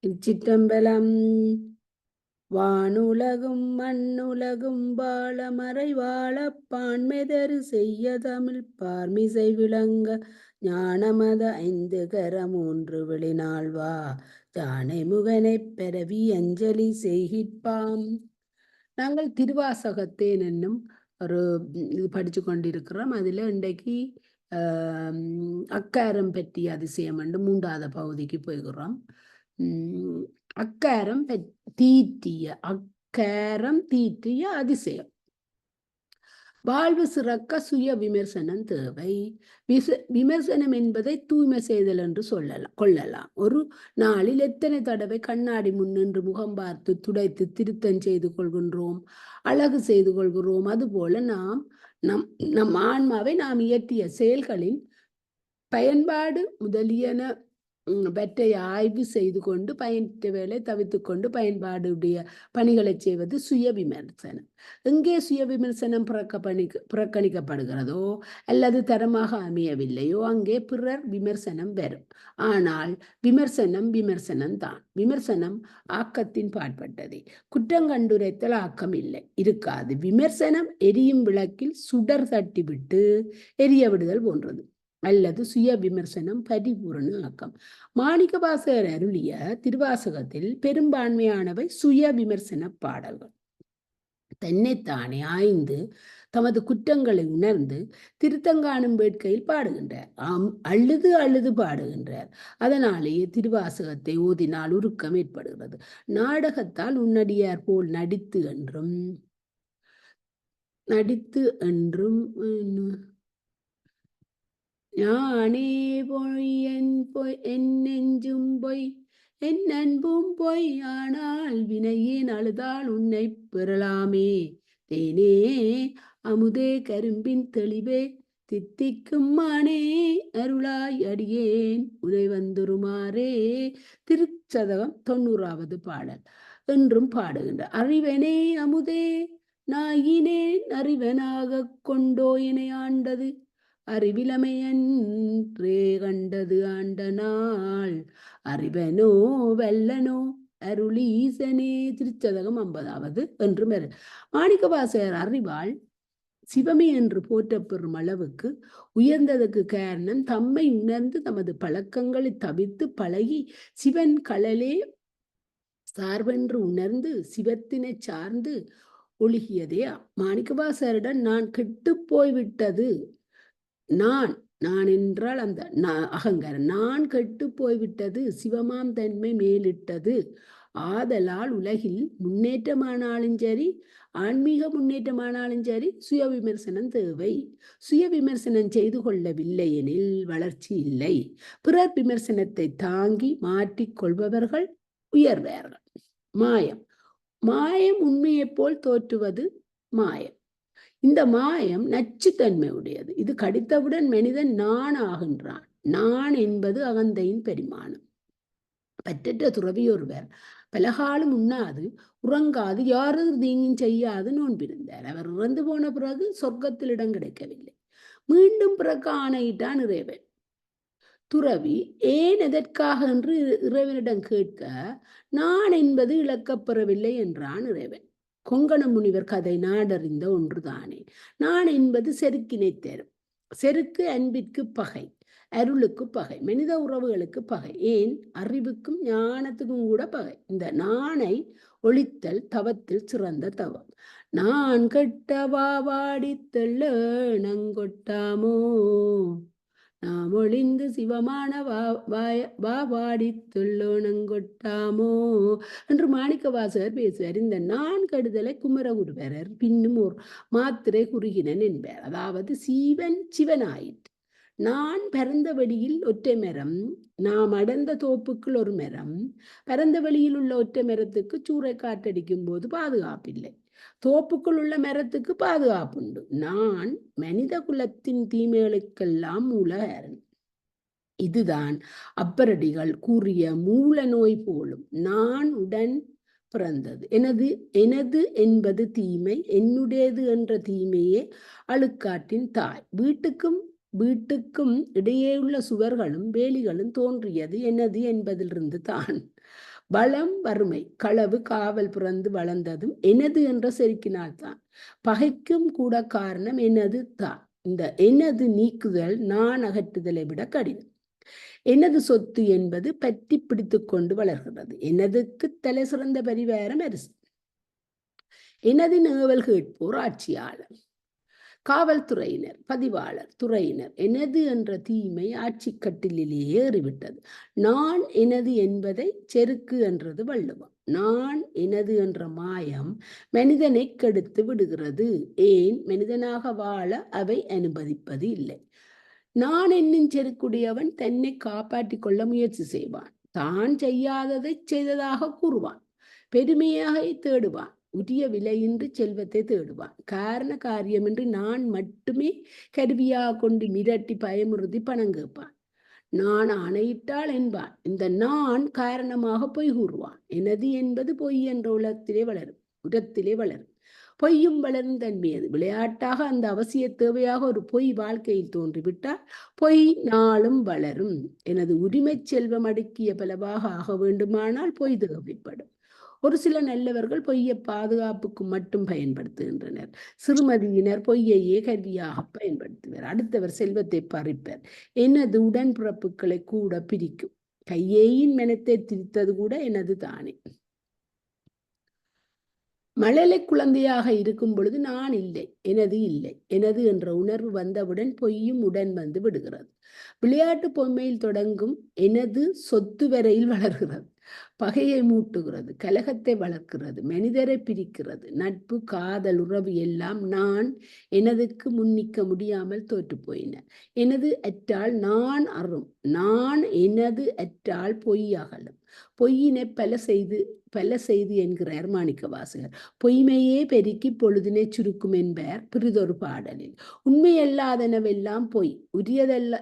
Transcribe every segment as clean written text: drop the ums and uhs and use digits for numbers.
திருச்சிற்றம்பலம். வானுலகும் மண்ணுலகும் வாழ மறை வாழ பான்மெதரு செய்ய தமிழ் பார்மிசை விளங்க ஞானமத 5 கரமூன்று வெளிநாள்வா ஜானை முகனைப் பெறவி அஞ்சலி செய்கிற்பாம். நாங்கள் திருவாசகத்தேன் என்னும் ஒரு இது படித்து கொண்டிருக்கிறோம். அதில் இன்றைக்கு அக்காரம் பற்றிய அதிசயம் என்று 3வது பகுதிக்கு போய்கிறோம். அக்காரம் தீட்டிய அதிசயம். வாழ்வு சிறக்க சுய விமர்சனம் தேவை. விமர்சனம் என்பதை தூய்மை செய்தல் என்று கொள்ளலாம். ஒரு நாளில் எத்தனை தடவை கண்ணாடி முன்னின்று முகம் பார்த்து துடைத்து திருத்தம் செய்து கொள்கின்றோம், அழகு செய்து கொள்கிறோம். அதுபோல நம் ஆன்மாவை நாம் இயற்றிய செயல்களின் பயன்பாடு முதலியன பற்றை ஆய்வு செய்து கொண்டு பயன்பட்ட வேலை தவிர்த்து கொண்டு பயன்பாடுடைய பணிகளை செய்வது சுய விமர்சனம். எங்கே சுய விமர்சனம் புறக்கணிக்கப்படுகிறதோ அல்லது தரமாக அமையவில்லையோ அங்கே பிறர் விமர்சனம் வரும். ஆனால் விமர்சனம் தான். விமர்சனம் ஆக்கத்தின் பாற்பட்டது. குற்றம் கண்டுரைத்தல் ஆக்கம் இல்லை, இருக்காது. விமர்சனம் எரியும் விளக்கில் சுடர் தட்டி விட்டு எரிய விடுதல் போன்றது. அல்லது சுய விமர்சனம் பரிபூரண ஆக்கம். மாணிக்கவாசகர் அருளிய திருவாசகத்தில் பெரும்பான்மையானவை சுய விமர்சன பாடல்கள். தன்னைத்தானே ஆய்ந்து தமது குற்றங்களை உணர்ந்து திருத்தங்காணும் வேட்கையில் பாடுகின்றார். அழுது அழுது பாடுகின்றார். அதனாலேயே திருவாசகத்தை ஓதினால் உருக்கம் ஏற்படுகிறது. நாடகத்தால் உன்னடியார் போல் நடித்து என்றும் ஞானே பொய் என் நெஞ்சும் பொய் என் அன்பும் பொய் ஆனால் வினையேன் அழுதால் உன்னை பெறலாமே. தேனே அமுதே கரும்பின் தெளிவே தித்திக்கும் மானே அருளாய் அடியேன் உனை வந்துருமாறே. திருச்சதகம் 90வது பாடல் என்றும் பாடுகின்ற. அறிவனே அமுதே நாயினேன் அறிவனாக கொண்டோ என ஆண்டது அறிவிலமையன்றே கண்டது ஆண்ட நாள் அறிவனோ வெல்லனோ அருளீசனே. திருச்சதகம் 50வது என்று மாணிக்கவாசகர் அறிவாள் சிவமே என்று போற்றப்பெறும் அளவுக்கு உயர்ந்ததற்கு காரணம் தம்மை உணர்ந்து தமது பழக்கங்களை தவிர்த்து பழகி சிவன் கடலே சார்பென்று உணர்ந்து சிவத்தினை சார்ந்து ஒழுகியதே. மாணிக்கவாசகரிடம் நான் கெட்டு போய்விட்டது, நான் என்றால் அந்த அகங்காரம், நான் கெட்டு போய்விட்டது, சிவமாம் தன்மை மேலிட்டது. ஆதலால் உலகில் முன்னேற்றமானாலும் சரி ஆன்மீக முன்னேற்றமானாலும் சரி சுய விமர்சனம் தேவை. சுய விமர்சனம் செய்து கொள்ளவில்லை எனில் வளர்ச்சி இல்லை. பிறர் விமர்சனத்தை தாங்கி மாற்றிக் கொள்பவர்கள் உயர்வார்கள். மாயம் உண்மையை போல் தோற்றுவது மாயம். இந்த மாயம் நச்சுத்தன்மை உடையது. இது கடித்தவுடன் மனிதன் நான் ஆகின்றான். நான் என்பது அகந்தையின் பெருமானம். பற்றற்ற துறவி ஒருவர் பலகாலம் உண்ணாது உறங்காது யாரது தீங்கும் செய்யாது நோன்பிருந்தார். அவர் இறந்து போன பிறகு சொர்க்கத்தில் இடம் கிடைக்கவில்லை. மீண்டும் பிறக்க ஆணையிட்டான் இறைவன். துறவி ஏன் எதற்காக என்று இறைவனிடம் கேட்க நான் என்பது இழக்கப்பெறவில்லை என்றான் இறைவன். கொங்கண முனிவர் கதை நாடறிந்த ஒன்றுதானே. நான் என்பது செருக்கினை தரும். செருக்கு அன்பிற்கு பகை, அருளுக்கு பகை, மனித உறவுகளுக்கு பகை, ஏன் அறிவுக்கும் ஞானத்துக்கும் கூட பகை. இந்த நானை ஒழித்தல் தவத்தில் சிறந்த தவம். நான் கெட்டவா வாடித்தள்ள நங்கொட்டாமோ நாம் ஒளிந்து சிவமான வாடித்துள்ளோனங்கொட்டாமோ என்று மாணிக்கவாசகர் பேசுவார். இந்த நான் கெடுதலை குமரகுருவரர் பின்னும் ஒரு மாத்திரை குறுகினன் என்பார். அதாவது சிவனாயிற்று. நான் பரந்த வெளியில் ஒற்றை மரம், நாம் அடர்ந்த தோப்புக்குள் ஒரு மரம். பரந்த வெளியில் உள்ள ஒற்றை மரத்துக்கு சூறை காற்றடிக்கும் போது பாதுகாப்பில்லை, தோப்புக்குள் உள்ள மரத்துக்கு பாதுகாப்புண்டு. நான் மனித குலத்தின் தீமைகளுக்கெல்லாம் மூலகாரன். இதுதான் அப்பரடிகள் கூறிய மூல நோய் போலும். நான் உடன் பிறந்தது எனது என்பது தீமை, என்னுடையது என்ற தீமையே அழுக்காட்டின் தாய். வீட்டுக்கும் இடையே உள்ள சுவர்களும் வேலிகளும் தோன்றியது எனது என்பதிலிருந்து தான். வளம் வறுமை களவு காவல் பிறந்து வளர்ந்ததும் எனது என்ற செருக்கினால்தான். பகைக்கும் கூட காரணம் எனது தான். இந்த எனது நீக்குதல் நான் அகற்றுதலை விட கடினம். எனது சொத்து என்பது பற்றி பிடித்து கொண்டு வளர்கிறது. எனதுக்கு தலை சிறந்த பரிவாரம் அரிசி. எனது நேவல் கேட்போர் ஆட்சியாளர், காவல்துறையினர், பதிவாளர், துறையினர். எனது என்ற தீமை ஆட்சி கட்டிலேயே ஏறிவிட்டது. நான் எனது என்பதை செருக்கு என்றது வள்ளுவம். நான் எனது என்ற மாயம் மனிதனை கெடுத்து விடுகிறது. ஏன் மனிதனாக வாழ அவை அனுமதிப்பது இல்லை. நான் என்னும் செருக்குடையவன் தன்னை காப்பாற்றிக் கொள்ள முயற்சி செய்வான். தான் செய்யாததை செய்ததாக கூறுவான். பெருமையாக தேடுவான். உரிய விலையின்றி செல்வத்தை தேடுவான். காரண காரியமின்றி நான் மட்டுமே கருவியாக கொண்டு மிரட்டி பயமுறுத்தி பணம் கேட்பான். நான் ஆணையிட்டால் என்பான். இந்த நான் காரணமாக பொய் கூறுவான். எனது என்பது பொய் என்ற உலகத்திலே வளரும், உரத்திலே வளரும். பொய்யும் வளரும் தன்மையது. விளையாட்டாக அந்த அவசிய தேவையாக ஒரு பொய் வாழ்க்கையில் தோன்றிவிட்டால் பொய் நாளும் வளரும். எனது உரிமை செல்வம் அடுக்கிய பலவாக ஆக வேண்டுமானால் பொய் தேவைப்படும். ஒரு சில நல்லவர்கள் பொய்யை பாதுகாப்புக்கு மட்டும் பயன்படுத்துகின்றனர். சிறுமதியினர் பொய்யையே கருவியாக பயன்படுத்துவர். அடுத்தவர் செல்வத்தை பறிப்பர். எனது உடன்பிறப்புகளை கூட பிரிக்கும். கையேயின் மனத்தை திரித்தது கூட எனது தானே. மழலை குழந்தையாக இருக்கும் பொழுது நான் இல்லை, எனது இல்லை, எனது என்ற உணர்வு வந்தவுடன் பொய்யும் உடன் வந்து விடுகிறது. விளையாட்டு பொம்மையில் தொடங்கும் எனது சொத்து வரையில் வளர்கிறது. பகையை மூட்டுகிறது, கலகத்தை வளர்க்கிறது, மனிதரை பிரிக்கிறது. நட்பு, காதல், உறவு எல்லாம் நான் எனதுக்கு முன்னிக்க முடியாமல் தோற்று போயின. எனது அற்றால் நான் அறும். நான் எனது அற்றால் பொய் அகலும். பொய்யினை பல செய்து என்கிறார் மாணிக்க வாசகர். பொய்மையே பெருக்கி பொழுதினை சுருக்கும் என்பார் பிறிதொரு பாடலில். உண்மையல்லாதனவெல்லாம் பொய்.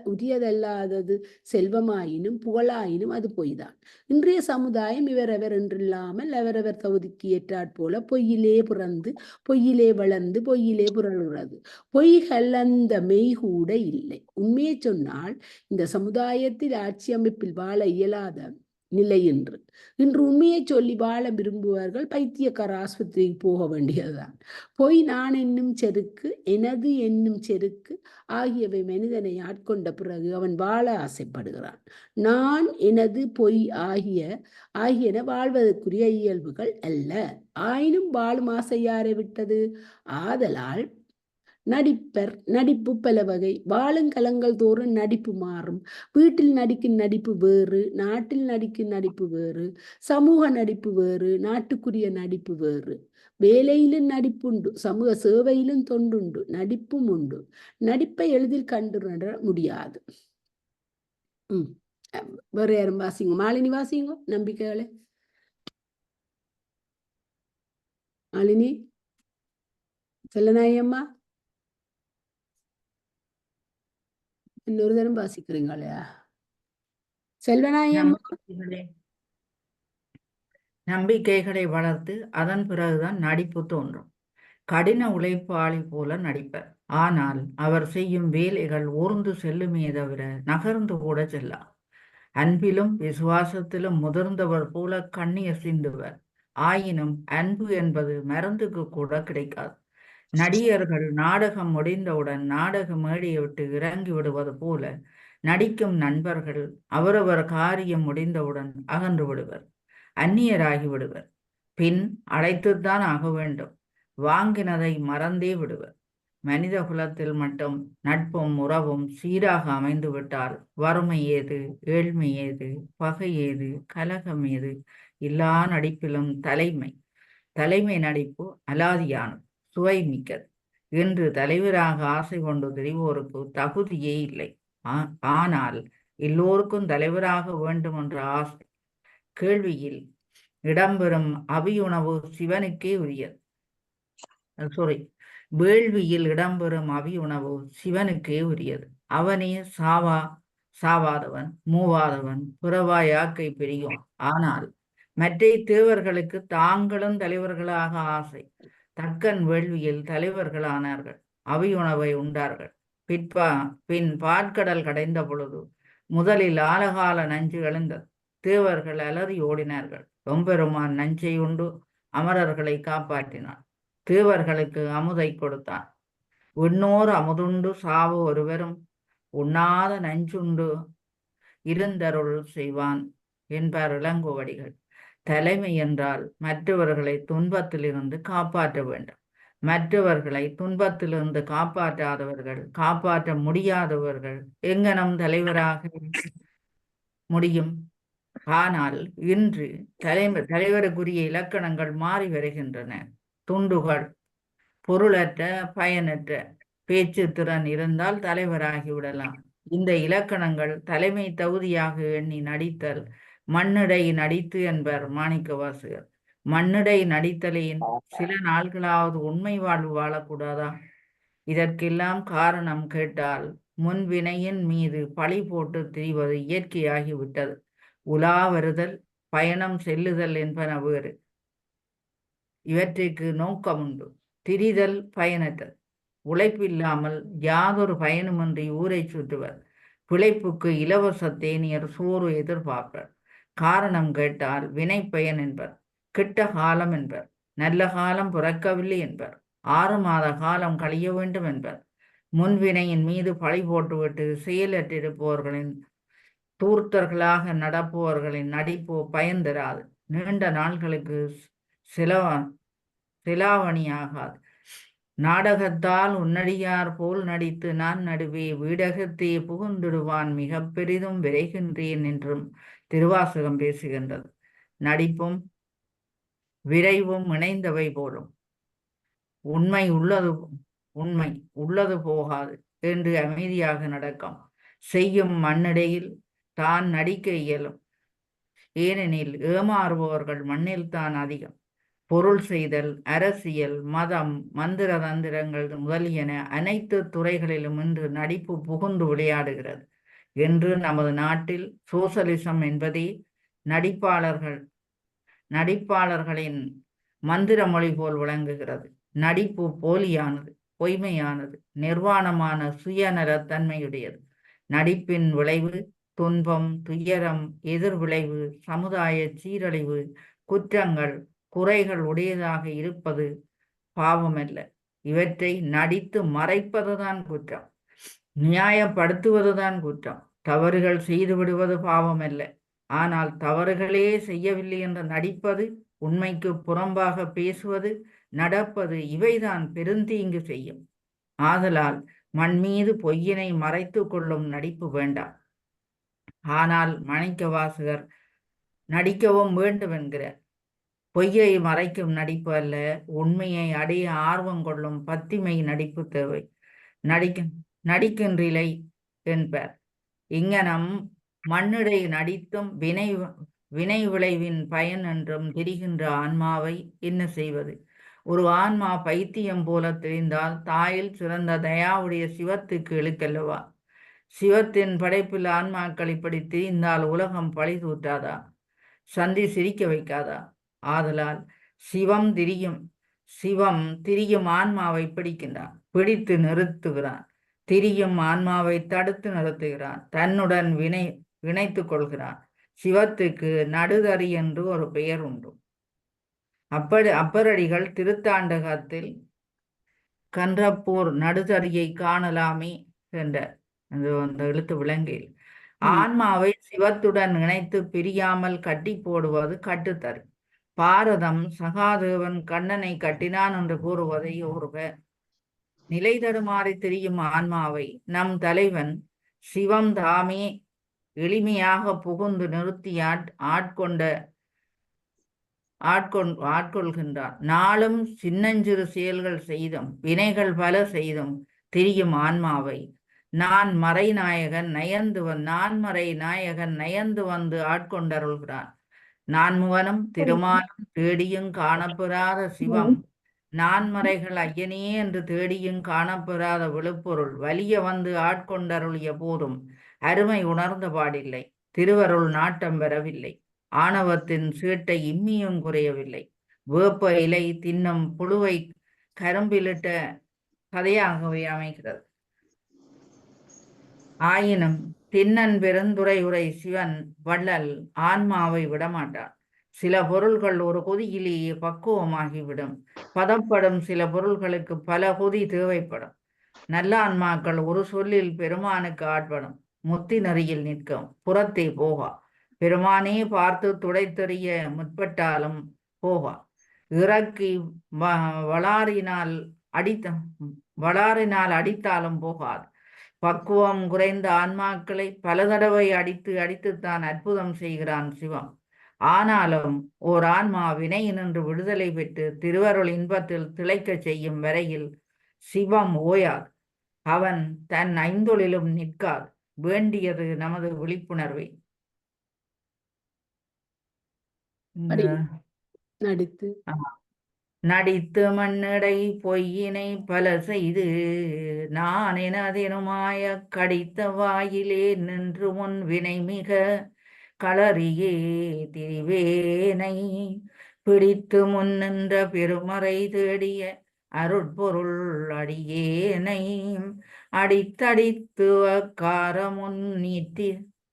உரியதல்லாதது செல்வமாயினும் புகழாயினும் அது பொய்தான். இன்றைய சமுதாயம் இவரவர் என்றில்லாமல் அவரவர் தகுதிக்கு ஏற்றாற் போல பொய்யிலே பிறந்து பொய்யிலே வளர்ந்து பொய்யிலே புரளுகிறது. பொய் கலந்த மெய் கூட இல்லை. உண்மையை சொன்னால் இந்த சமுதாயத்தில் ஆட்சி அமைப்பில் வாழ இயலாத நிலை என்று. இன்று உண்மையை சொல்லி வாழ விரும்புவார்கள் பைத்தியக்கார ஆஸ்பத்திரிக்கு போக வேண்டியதுதான். பொய் நான் என்னும் செருக்கு, எனது என்னும் செருக்கு ஆகியவை மனிதனை ஆட்கொண்ட பிறகு அவன் வாழ ஆசைப்படுகிறான். நான், எனது, பொய் ஆகியன வாழ்வதற்குரிய இயல்புகள் அல்ல. ஆயினும் வாழும் ஆசை யாரை விட்டது? ஆதலால் நடிப்பு பல வகை. வாழுங்கலங்கள் தோறும் நடிப்பு மாறும். வீட்டில் நடிக்கும் நடிப்பு வேறு, நாட்டில் நடிக்கும் நடிப்பு வேறு, சமூக நடிப்பு வேறு, நாட்டுக்குரிய நடிப்பு வேறு. வேலையிலும் நடிப்புண்டு, சமூக சேவையிலும் தொண்டுண்டு, நடிப்பும் உண்டு. நடிப்பை எளிதில் கண்டுணர முடியாது. வேற யாரும் வாசிங்க. மாலினி வாசிங்க நம்பிக்கைகளே. மாலினி, செல்லநாயம்மா, இன்னொரு தரம் வாசிக்கிறீங்களா? செல்வநாயம்மா. நம்பிக்கைகளை வளர்த்து அதன் பிறகுதான் நடிப்பு தோன்றும். கடின உழைப்பாளி போல நடிப்பர். ஆனால் அவர் செய்யும் வேலைகள் ஊர்ந்து செல்லுமே தவிர நகர்ந்து கூட செல்லா. அன்பிலும் விசுவாசத்திலும் முதிர்ந்தவர் போல கண்ணீர் சிந்துவர். ஆயினும் அன்பு என்பது மருந்துக்கு கூட கிடைக்காது. நடிகர்கள் நாடகம் முடிந்தவுடன் நாடக மேடையை விட்டு இறங்கி விடுவது போல நடிக்கும் நண்பர்கள் அவரவர் காரியம் முடிந்தவுடன் அகன்று விடுவர், அந்நியராகி விடுவர். பின் அழைத்துத்தான் ஆக வேண்டும். வாங்கினதை மறந்தே விடுவர். மனித குலத்தில் மட்டும் நட்பும் உறவும் சீராக அமைந்து விட்டால் வறுமை ஏது, ஏழ்மை ஏது, பகை ஏது, கலகம் ஏது? எல்லா நடிப்பிலும் தலைமை நடிப்பு அலாதியானது, சுவை மிக்கது. இன்று தலைவராக ஆசை கொண்டு திரிவோருக்கு தகுதியே இல்லை. ஆனால் எல்லோருக்கும் தலைவராக வேண்டும் என்ற ஆசை. கேள்வியில் இடம்பெறும் அபியுணவு சிவனுக்கே உரியது. வேள்வியில் இடம்பெறும் அபியுணவு சிவனுக்கே உரியது. அவனே சாவாதவன், மூவாதவன், பிறவாய் யாக்கை பெரியோன். ஆனால் மற்ற தேவர்களுக்கு தாங்களும் தலைவர்களாக ஆசை. தக்கன் வேள்வியில் தலைவர்களானார்கள், அபியுணவை உண்டார்கள். பின் பாற்கடல் கடைந்த பொழுது முதலில் ஆலகால நஞ்சு எழுந்தது. தேவர்கள் அலறி ஓடினார்கள். எம்பெருமான் நஞ்சை உண்டு அமரர்களை காப்பாற்றினான். தேவர்களுக்கு அமுதை கொடுத்தான். உண்ணோர் அமுதுண்டு சாவு ஒருவரும் உண்ணாத நஞ்சுண்டு இருந்தருள் செய்வான் என்பார் இளங்கோவடிகள். தலைமை என்றால் மற்றவர்களை துன்பத்திலிருந்து காப்பாற்ற வேண்டும். மற்றவர்களை துன்பத்திலிருந்து காப்பாற்றாதவர்கள், காப்பாற்ற முடியாதவர்கள் எங்கனம் தலைவராக முடியும்? ஆனால் இன்று தலைவருக்குரிய இலக்கணங்கள் மாறி வருகின்றன. துண்டுகள், பொருளற்ற பயனற்ற பேச்சு திறன் இருந்தால் தலைவராகி விடலாம். இந்த இலக்கணங்கள் தலைமை தகுதியாக எண்ணி நடித்தல் மண்ணிடை நடித்து என்பர் மாணிக்கவாசகர். மண்ணிடை நடித்தலின் சில நாள்களாவது உண்மை வாழ்வு வாழக்கூடாதா? இதற்கெல்லாம் காரணம் கேட்டால் முன்வினையின் மீது பழி போட்டு திரிவது இயற்கையாகிவிட்டது. உலா வருதல், பயணம் செல்லுதல் என்பன வேறு. இவற்றிற்கு நோக்கம் உண்டு. திரிதல் பயனற்றது. உழைப்பில்லாமல் யாதொரு பயனுமின்றி ஊரை சுற்றுவர். பிழைப்புக்கு இலவச தேனியர் சோறு எதிர்பார்ப்பர். காரணம் கேட்டால் வினை பயன் என்பர். கெட்ட காலம் என்பர். நல்ல காலம் பிறக்கவில்லை என்பர். 6 மாத காலம் கழிய வேண்டும் என்பர். முன்வினையின் மீது பழி போட்டுவிட்டு செயலற்றிருப்பவர்களின் தூர்த்தர்களாக நடப்பவர்களின் நடிப்போ பயன் தராது. நீண்ட நாள்களுக்கு செலாவணியாகாது. நாடகத்தால் உன்னடியார் போல் நடித்து நான் நடுவே வீடகத்தே புகுந்திடுவான் மிக பெரிதும் விரைகின்றேன் என்றும் திருவாசகம் பேசுகின்றது. நடிப்பும் விரைவும் இணைந்தவை போலும். உண்மை உள்ளது போகாது என்று அமைதியாக நடக்கும். செய்யும் மண்ணிடையில் தான் நடிக்க இயலும். ஏனெனில் ஏமாறுபவர்கள் மண்ணில் தான் அதிகம். பொருள் செய்தல், அரசியல், மதம், மந்திர தந்திரங்கள் முதலியன அனைத்து துறைகளிலும் இன்று நடிப்பு புகுந்து விளையாடுகிறது. என்று நமது நாட்டில் சோசலிசம் என்பதே நடிப்பாளர்களின் மந்திர மொழி போல் விளங்குகிறது. நடிப்பு போலியானது, பொய்மையானது, நிர்வாணமான சுயநலத்தன்மையுடையது. நடிப்பின் விளைவு துன்பம், துயரம், எதிர்விளைவு, சமுதாய சீரழிவு, குற்றங்கள், குறைகள் உடையதாக இருப்பது பாவமல்ல. இவற்றை நடித்து மறைப்பதுதான் குற்றம். நியாயப்படுத்துவதுதான் குற்றம். தவறுகள் செய்து விடுவது பாவமல்ல. ஆனால் தவறுகளே செய்யவில்லை என்று நடிப்பது, உண்மைக்கு புறம்பாக பேசுவது, நடப்பது இவைதான் பெருந்தீங்கு செய்யும். ஆதலால் மண் மீது பொய்யினை மறைத்து கொள்ளும் நடிப்பு வேண்டாம். ஆனால் மாணிக்கவாசகர் நடிக்கவும் வேண்டும் என்கிறார். பொய்யை மறைக்கும் நடிப்பு அல்ல, உண்மையை அடைய ஆர்வம் கொள்ளும் பத்திமை நடிப்பு தேவை. நடிக்கின்றிலை என்பர். இங்கனம் மண்ணிடை நடித்தும் வினை விளைவின் பயன் என்றும் தெரிகின்ற ஆன்மாவை என்ன செய்வது? ஒரு ஆன்மா பைத்தியம் போல தெரிந்தால் தாயில் சிறந்த தயாவுடைய சிவத்துக்கு இழுக்கல்லவா? சிவத்தின் படைப்பில் ஆன்மாக்கள் இப்படி திரிந்தால் உலகம் பழி தூற்றாதா? சந்தி சிரிக்க வைக்காதா? ஆதலால் சிவம் திரியும் ஆன்மாவை பிடிக்கின்றான், பிடித்து நிறுத்துகிறான். திரியும் ஆன்மாவை தடுத்து நிறுத்துகிறான், தன்னுடன் இணைத்துக் கொள்கிறான். சிவத்துக்கு நடுதறி என்று ஒரு பெயர் உண்டு. அப்பரடிகள் திருத்தாண்டகத்தில் கன்றப்போர் நடுதறியை காணலாமே என்ற அந்த எழுத்து விலங்கில் ஆன்மாவை சிவத்துடன் இணைத்து பிரியாமல் கட்டி போடுவது கட்டுத்தறி. பாரதம் சகாதேவன் கண்ணனை கட்டினான் என்று கூறுவதை ஒருவர் நிலை தடுமாறி திரியும் ஆன்மாவை நம் தலைவன் சிவம் தாமே எளிமையாக புகுந்து நிறுத்தி ஆட்கொள்கின்றான். நாளும் சின்னஞ்சிறு செயல்கள் செய்தும் வினைகள் பல செய்தும் திரியும் ஆன்மாவை நான்மறை நாயகன் நயந்து வந்து ஆட்கொண்டருள்கிறான். நான்முகனும் திருமாலும் தேடியும் காணப்பெறாத சிவம் நான்மறைகள் ஐயனே என்று தேடியும் காணப்பெறாத விழுப்பொருள் வலிய வந்து ஆட்கொண்டருளிய போதும் அருமை உணர்ந்த பாடில்லை. திருவருள் நாட்டம் வரவில்லை. ஆணவத்தின் சீட்டை இம்மியும் குறையவில்லை. வேப்ப இலை தின்னும் புழுவை கரும்பிலிட்ட கதையாகவே அமைகிறது. ஆயினும் தின்னன் பெருந்துரை உரை சிவன் வள்ளல் ஆன்மாவை விடமாட்டான். சில பொருள்கள் ஒரு கொதியிலேயே பக்குவமாகிவிடும். பதப்படும் சில பொருள்களுக்கு பல கொதி தேவைப்படும். நல்ல ஆன்மாக்கள் ஒரு சொல்லில் பெருமானுக்கு ஆட்படும். முத்தி நெறியில் நிற்கும் புறத்தே போகா. பெருமானே பார்த்து துடைத்தெறிய முற்பட்டாலும் போகா. இறக்கி வளாரினால் அடித்த வளாரினால் அடித்தாலும் போகாது. பக்குவம் குறைந்த ஆன்மாக்களை பல தடவை அடித்து அடித்துத்தான் அற்புதம் செய்கிறான் சிவம். ஆனாலும் ஓர் ஆன்மா வினையினின்று விடுதலை பெற்று திருவருள் இன்பத்தில் திளைக்கச் செய்யும் வரையில் சிவம் ஓயாது. அவன் தன் ஐந்தொழிலும் நிற்காது. வேண்டியது நமது விழிப்புணர்வை. இந்த நடித்து நடித்து மண்ணடை பொய்யினை பல செய்து நான் எனதெனுமாய கடித்த வாயிலே நின்று முன் வினை மிக களறியே திரிவேனை பிடித்து முன் நின்ற பெருமறை தேடிய அருட்பொருள் அடியேனை அடித்தடித்து அக்காரமுன்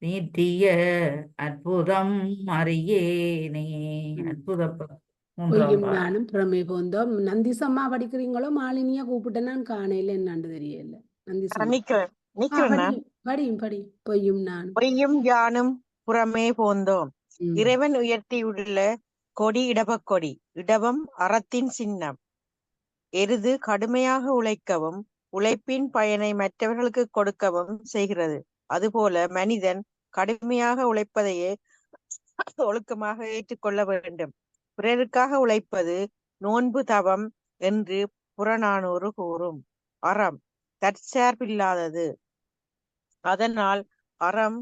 நீட்டிய அற்புதம் அறியேனே. அற்புதப்ப பொய்யும் நானும் புறமே போந்தோம். நந்திசம்மா படிக்கிறீங்களோ? மாலினியா கூப்பிட்ட நான் காணையில என்னான்னு தெரியல. நந்திசம்மா படி. பொய்யும் நானும் பொய்யும் யானும் புறமே போந்தோம். இறைவன் உயர்த்தியுள்ள கொடி இடபக்கொடி. இடபம் அறத்தின் சின்னம். எருது கடுமையாக உழைக்கவும் உழைப்பின் பயனை மற்றவர்களுக்கு கொடுக்கவும் செய்கிறது. அதுபோல மனிதன் கடுமையாக உழைப்பதையே ஒழுக்கமாக ஏற்றுக்கொள்ள வேண்டும். பிறருக்காக உழைப்பது நோன்பு தவம் என்று புறநானூறு கூறும். அறம் தற்சார்பில்லாதது. அதனால் அறம்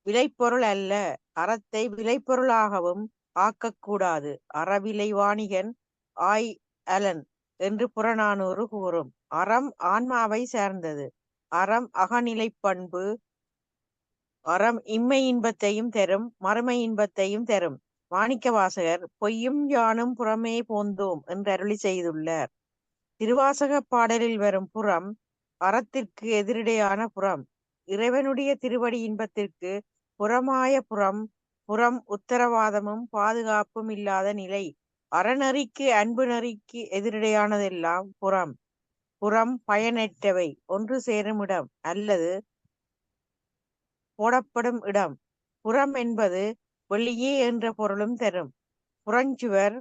விளைபொருள் அல்ல. அறத்தை விளைபொருளாகவும் ஆக்கக்கூடாது. அறவிலை வாணிகன் ஆய் அலன் என்று புறநானூறு கூறும். அறம் ஆன்மாவை சார்ந்தது. அறம் அகநிலை பண்பு. அறம் இம்மை இன்பத்தையும் தரும், மறுமை இன்பத்தையும் தரும். மாணிக்கவாசகர் பொய்யும் யானும் புறமே போந்தோம் என்று அருளி செய்துள்ளார். திருவாசக பாடலில் வரும் புறம் அறத்திற்கு எதிரிடையான புறம். இறைவனுடைய திருவடி இன்பத்திற்கு புறமாய புறம். புறம் உத்தரவாதமும் பாதுகாப்பும் இல்லாத நிலை. அறநெறிக்கு அன்பு நெறிக்கு எதிரிடையானதெல்லாம் புறம். புறம் பயனற்றவை, ஒன்று சேரும் இடம் அல்லது போடப்படும் இடம். புறம் என்பது வெளியே என்ற பொருளும் தரும். புறஞ்சுவர்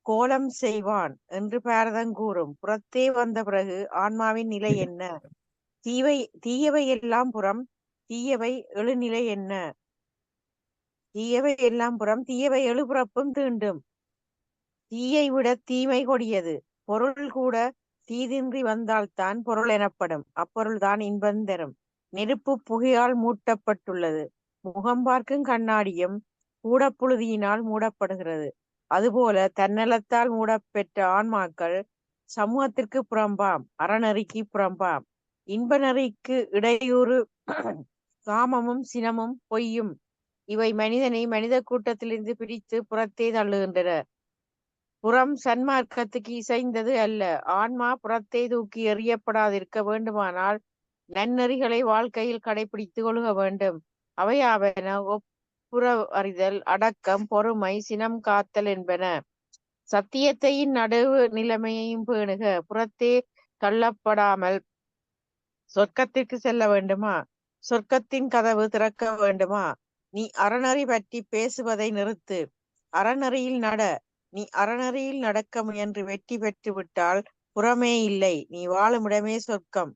கோலம் செய்வான் என்று பாரதம் கூறும். புறத்தே வந்த பிறகு ஆன்மாவின் நிலை என்ன? தீயவை எல்லாம் புறம். தீயவை எழுநிலை என்ன? தீயவை எல்லாம் புறம். தீயவை எழுபுறப்பும் தீண்டும். தீயை விட தீமை கொடியது. பொருள் கூட தீதின்றி வந்தால்தான் பொருள் எனப்படும். அப்பொருள்தான் இன்பம் தரும். நெருப்பு புகையால் மூட்டப்பட்டுள்ளது. முகம் பார்க்கும் கண்ணாடியும் கூடப்புழுதியினால் மூடப்படுகிறது. அதுபோல தன்னலத்தால் மூடப்பெற்ற ஆன்மாக்கள் சமூகத்திற்கு புறம்பாம், அறநெறிக்கு புறம்பாம். இன்ப நெறிக்கு இடையூறு காமமும் சினமும் பொய்யும். இவை மனிதனை மனித கூட்டத்திலிருந்து பிரித்து புறத்தே தள்ளுகின்றன. புறம் சன்மார்க்கத்துக்கு இசைந்தது அல்ல. ஆன்மா புறத்தை தூக்கி எறியப்படாதிருக்க வேண்டுமானால் நன்னெறிகளை வாழ்க்கையில் கடைபிடித்து கொள்க வேண்டும். அவையாவன ஒப்புற அறிதல், அடக்கம், பொறுமை, சினம் காத்தல் என்பன. சத்தியத்தையும் நடுவு நிலைமையையும் பேணுக. புறத்தே தள்ளப்படாமல் சொர்க்கத்திற்கு செல்ல வேண்டுமா? சொர்க்கத்தின் கதவு திறக்க வேண்டுமா? நீ அறநெறி பற்றி பேசுவதை நிறுத்து. அறநெறியில் நட. நீ அறநெறியில் நடக்க முயன்று வெற்றி பெற்று விட்டால் புறமே இல்லை, நீ வாழுமிடமே சொர்க்கம்.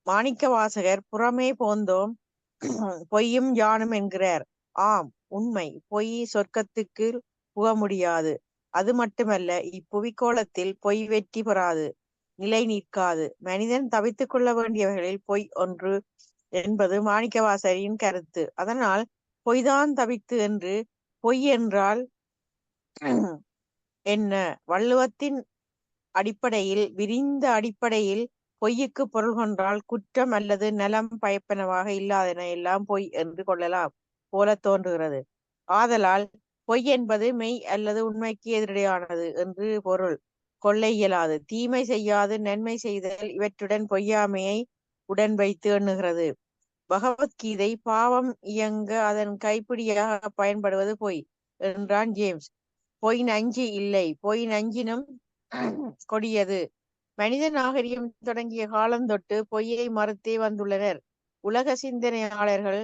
மாணிக்கவாசகர் புறமே போந்தோம் பொய்யும் யானும் என்கிறார். ஆம், உண்மை. பொய் சொர்க்கத்துக்கு புக முடியாது. அது மட்டுமல்ல, இப்புவிக்கோளத்தில் பொய் வெற்றி பெறாது, நிலை நிற்காது. மனிதன் தவித்துக் கொள்ள வேண்டியவர்களில் பொய் ஒன்று என்பது மாணிக்கவாசகரின் கருத்து. அதனால் பொய்தான் தவித்து என்று. பொய் என்றால் என்ன? வள்ளுவத்தின் அடிப்படையில், விரிந்த அடிப்படையில் பொய்யுக்கு பொருள் கொண்டால் குற்றம் அல்லது நலம் பயப்பனவாக இல்லாதன எல்லாம் பொய் என்று கொள்ளலாம் போல தோன்றுகிறது. ஆதலால் பொய் என்பது மெய் அல்லது உண்மைக்கு எதிரடையானது என்று பொருள் கொள்ள இயலாது. தீமை செய்யாது நன்மை செய்தல் இவற்றுடன் பொய்யாமையை உடன் வைத்து எண்ணுகிறது. பகவத்கீதை பாவம் இயங்க அதன் கைப்பிடியாக பயன்படுவது பொய் என்றான் ஜேம்ஸ். பொய் நஞ்சு இல்லை, பொய் நஞ்சினும் கொடியது. மனித நாகரிகம் தொடங்கிய காலம் தொட்டு பொய்யை மறுத்தே வந்துள்ளனர். உலக சிந்தனையாளர்கள்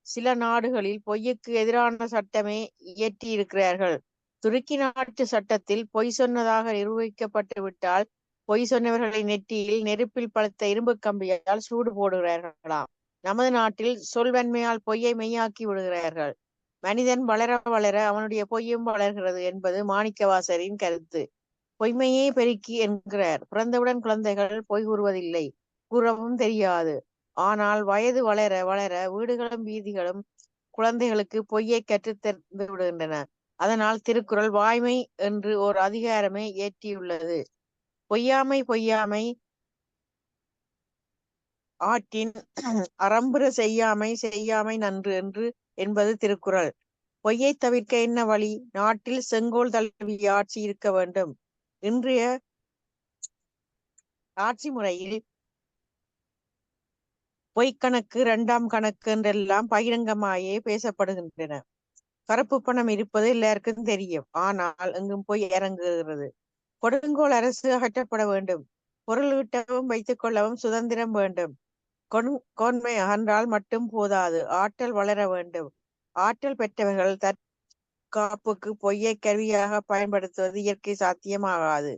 சில நாடுகளில் பொய்யுக்கு எதிரான சட்டமே இயற்றி இருக்கிறார்கள். துருக்கி நாட்டு சட்டத்தில் பொய் சொன்னதாக நிரூபிக்கப்பட்டு விட்டால் பொய் சொன்னவர்களை நெற்றியில் நெருப்பில் பழுத்த இரும்பு கம்பியால் சூடு போடுகிறார்களாம். நமது நாட்டில் சொல்வன்மையால் பொய்யை மெய்யாக்கி விடுகிறார்கள். மனிதன் வளர வளர அவனுடைய பொய்யும் வளர்கிறது என்பது மாணிக்கவாசரின் கருத்து. பொய்மையே பெருக்கி என்கிறார். பிறந்தவுடன் குழந்தைகள் பொய் கூறுவதில்லை, கூறவும் தெரியாது. ஆனால் வயது வளர வளர வீடுகளும் வீதிகளும் குழந்தைகளுக்கு பொய்யை கற்றுத்தந்து விடுகின்றன. அதனால் திருக்குறள் வாய்மை என்று ஓர் அதிகாரமே ஏற்றியுள்ளது. பொய்யாமை பொய்யாமை ஆற்றின் அறம்புற செய்யாமை செய்யாமை நன்று என்று என்பது திருக்குறள். பொய்யை தவிர்க்க என்ன வழி? நாட்டில் செங்கோல் தழுவிய ஆட்சி இருக்க வேண்டும். இன்றைய ஆட்சி முறையில் பொய்க்கணக்கு, இரண்டாம் கணக்கு என்றெல்லாம் பகிரங்கமாயே பேசப்படுகின்றன. கருப்பு பணம் இருப்பது எல்லாருக்கும் தெரியும். ஆனால் எங்கும் பொய் இறங்குகிறது. கொடுங்கோல் அரசு அகற்றப்பட வேண்டும். பொருள் ஈட்டவும் வைத்துக் கொள்ளவும் சுதந்திரம் வேண்டும். கோன்மை அகன்றால் மட்டும் போதாது, ஆற்றல் வளர வேண்டும். ஆற்றல் பெற்றவர்கள் தற்காப்புக்கு பொய்யை கருவியாக பயன்படுத்துவது இயற்கை சாத்தியமாகாது.